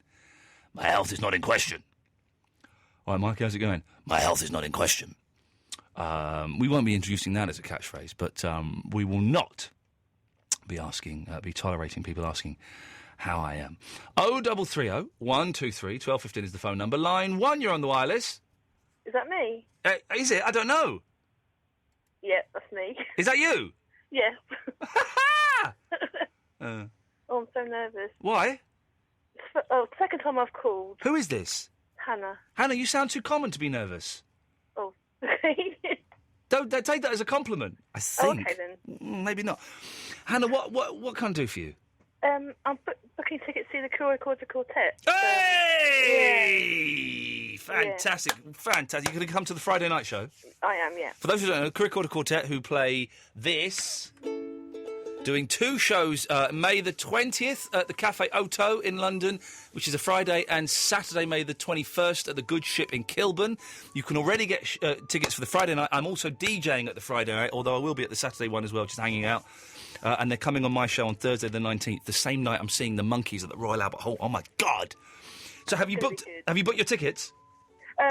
"My health is not in question." "All right, Mike, how's it going?" "My health is not in question." We won't be introducing that as a catchphrase, but we will not be tolerating people asking how I am. 0330 123 1215 is the phone number. Line 1, you're on the wireless. Is that me? Is it? I don't know. Yeah, that's me. Is that you? Yeah. Oh, I'm so nervous. Why? Second time I've called. Who is this? Hannah. Hannah, you sound too common to be nervous. Oh. Don't take that as a compliment, I think. Okay, then. Maybe not. Hannah, what can I do for you? I'm booking tickets to the Cool Recorder Quartet. Hey! Fantastic, fantastic. You're going to come to the Friday night show? I am, yeah. For those who don't know, Cool Recorder Quartet, who play this, doing 2 shows, May the 20th at the Café Oto in London, which is a Friday, and Saturday, May the 21st at the Good Ship in Kilburn. You can already get tickets for the Friday night. I'm also DJing at the Friday night, although I will be at the Saturday one as well, just hanging out. And they're coming on my show on Thursday the 19th, the same night I'm seeing the Monkeys at the Royal Albert Hall. Oh, my God. So have you booked your tickets?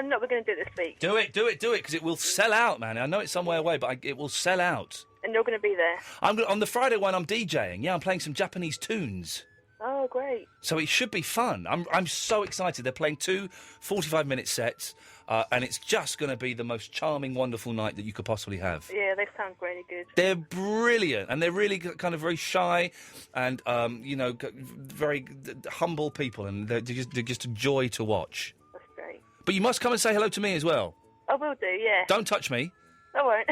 No, we're going to do it this week. Do it, because it will sell out, man. I know it's some way away, but it will sell out. And you're going to be there? On the Friday one, I'm DJing. Yeah, I'm playing some Japanese tunes. Oh, great. So it should be fun. I'm so excited. They're playing 2 45-minute sets, and it's just going to be the most charming, wonderful night that you could possibly have. Yeah, they sound really good. They're brilliant, and they're really kind of very shy and, very humble people, and they're just a joy to watch. That's great. But you must come and say hello to me as well. I will do, yeah. Don't touch me. I won't.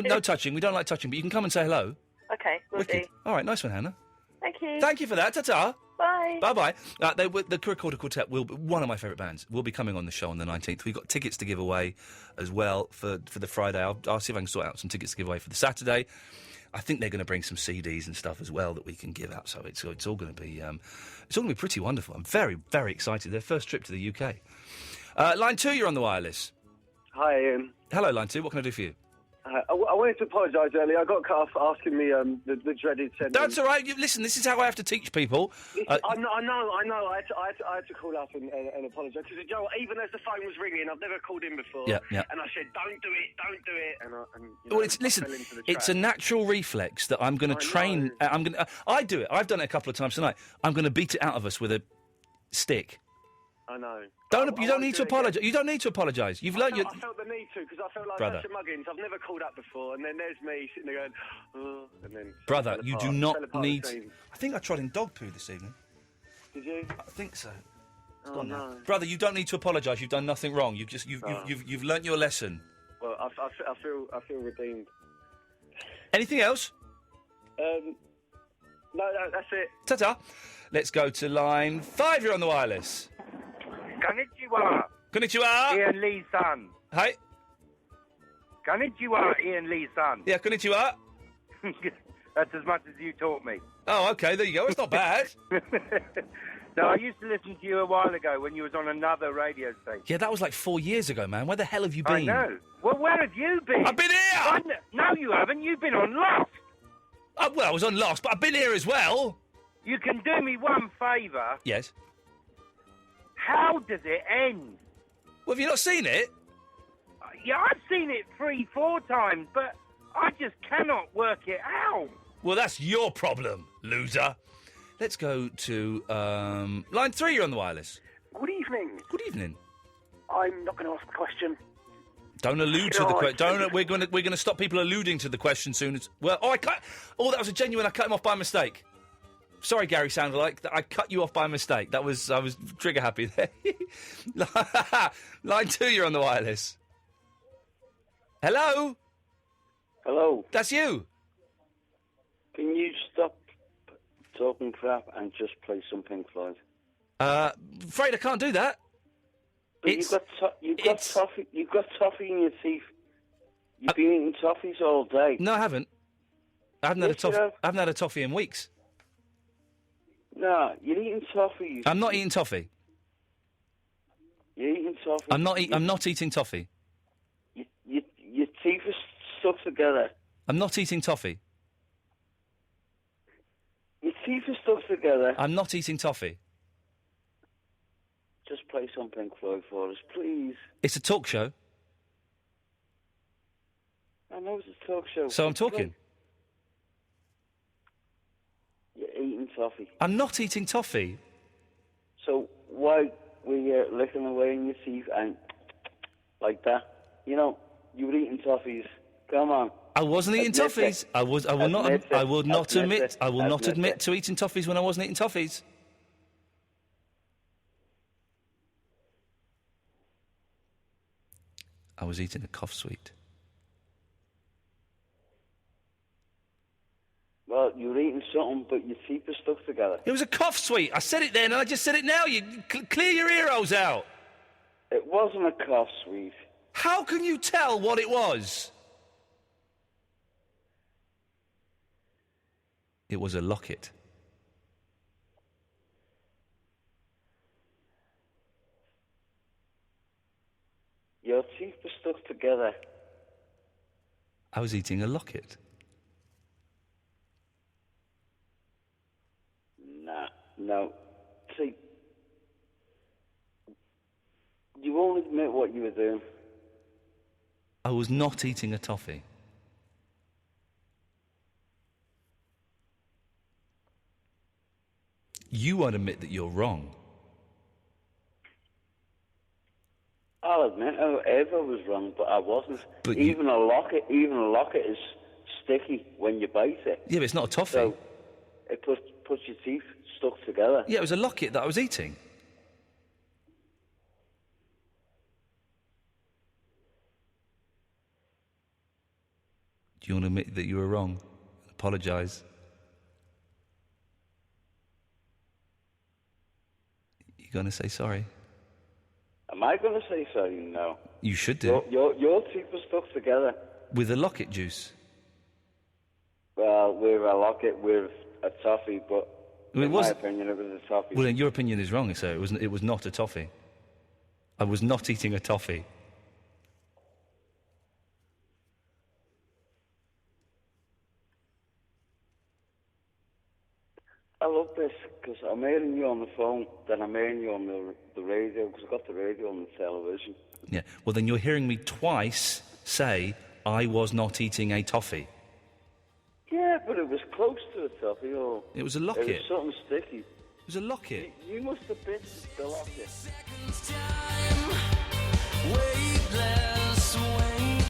No touching. We don't like touching, but you can come and say hello. Okay, will do. All right, nice one, Hannah. Thank you. Thank you for that. Ta-ta. Bye. Bye. Bye. The Recorder Quartet will be one of my favourite bands. Will be coming on the show on the 19th. We've got tickets to give away as well for the Friday. I'll see if I can sort out some tickets to give away for the Saturday. I think they're going to bring some CDs and stuff as well that we can give out. So it's all going to be pretty wonderful. I'm very, very excited. Their first trip to the UK. Line 2, you're on the wireless. Hi, Ian. Hello, Line 2. What can I do for you? I wanted to apologise earlier. I got cut off asking me the dreaded sentence. That's all right. Listen, this is how I have to teach people. I know. I had to call up and apologise because you know what, even as the phone was ringing, I've never called in before. Yeah. And I said, "Don't do it." And Well, it's a natural reflex that I'm going to train. I do it. I've done it a couple of times tonight. I'm going to beat it out of us with a stick. I know. You don't need to apologise. You don't need to apologise. You've learned. I felt the need to because I felt like Brother. such a muggins. I've never called up before, and then there's me sitting there going, oh, and then. Brother, you do not need. the scene. I think I tried in dog poo this evening. Did you? I think so. It's Oh, gone now. no. Brother, you don't need to apologise. You've done nothing wrong. You've learnt your lesson. Well, I feel redeemed. Anything else? No, that's it. Ta-ta. Let's go to line 5. You're on the wireless. Konnichiwa. Konnichiwa. Ian Lee's son. Hi. Konnichiwa, Ian Lee's son. Yeah, konnichiwa. That's as much as you taught me. Oh, okay, there you go. It's not bad. No, I used to listen to you a while ago when you was on another radio station. Yeah, that was like 4 years ago, man. Where the hell have you been? I know. Well, where have you been? I've been here! No, you haven't. You've been on Lost. Well, I was on Lost, but I've been here as well. You can do me one favour. Yes. How does it end? Well, have you not seen it? Yeah, I've seen it 3-4 times, but I just cannot work it out. Well, that's your problem, loser. Let's go to line 3. You're on the wireless. Good evening. Good evening. I'm not going to ask the question. Don't allude to the question. Don't. We're going to stop people alluding to the question soon as. Well, I cut. Oh, that was a genuine. I cut him off by mistake. Sorry, Gary Soundalike. I cut you off by mistake. I was trigger happy there. Line 2. You're on the wireless. Hello. Hello. That's you. Can you stop talking crap and just play some Pink Floyd? Afraid I can't do that. But you've got toffee in your teeth. You've been eating toffees all day. No, I haven't. I haven't had a toffee in weeks. No, you're eating toffees. I'm not eating toffee. You're eating toffee. I'm not eating toffee. Your teeth are stuck together. I'm not eating toffee. Your teeth are stuck together. I'm not eating toffee. Just play some Pink Floyd for us, please. It's a talk show. I know it's a talk show. So I'm talking. You're eating toffee. I'm not eating toffee. So why were you licking away in your teeth and like that? You know, you were eating toffees. Come on. I wasn't eating toffees. I will not admit to eating toffees when I wasn't eating toffees. I was eating a cough sweet. Well, you were eating something, but your teeth are stuck together. It was a cough sweet. I said it then, and I just said it now. You clear your ear holes out. It wasn't a cough sweet. How can you tell what it was? It was a locket. Your teeth were stuck together. I was eating a locket. No. See, you won't admit what you were doing. I was not eating a toffee. You won't admit that you're wrong. I'll admit I was wrong, but I wasn't. But even a locket is sticky when you bite it. Yeah, but it's not a toffee. So it puts your teeth stuck together. Yeah, it was a locket that I was eating. Do you want to admit that you were wrong? Apologise. you're going to say sorry. Am I going to say sorry? No. You should do. Your teeth were stuck together. With a locket juice? Well, with a locket with a toffee, but in my opinion, it was a toffee. Well, then your opinion is wrong, sir. It was not a toffee. I was not eating a toffee. I love this because I'm hearing you on the phone, then I'm hearing you on the radio because I've got the radio on the television. Yeah. Well, then you're hearing me twice say I was not eating a toffee. Yeah, but it was close to a toffee, or... It was a locket. It was something sticky. It was a locket. You must have bitten the locket. Wait,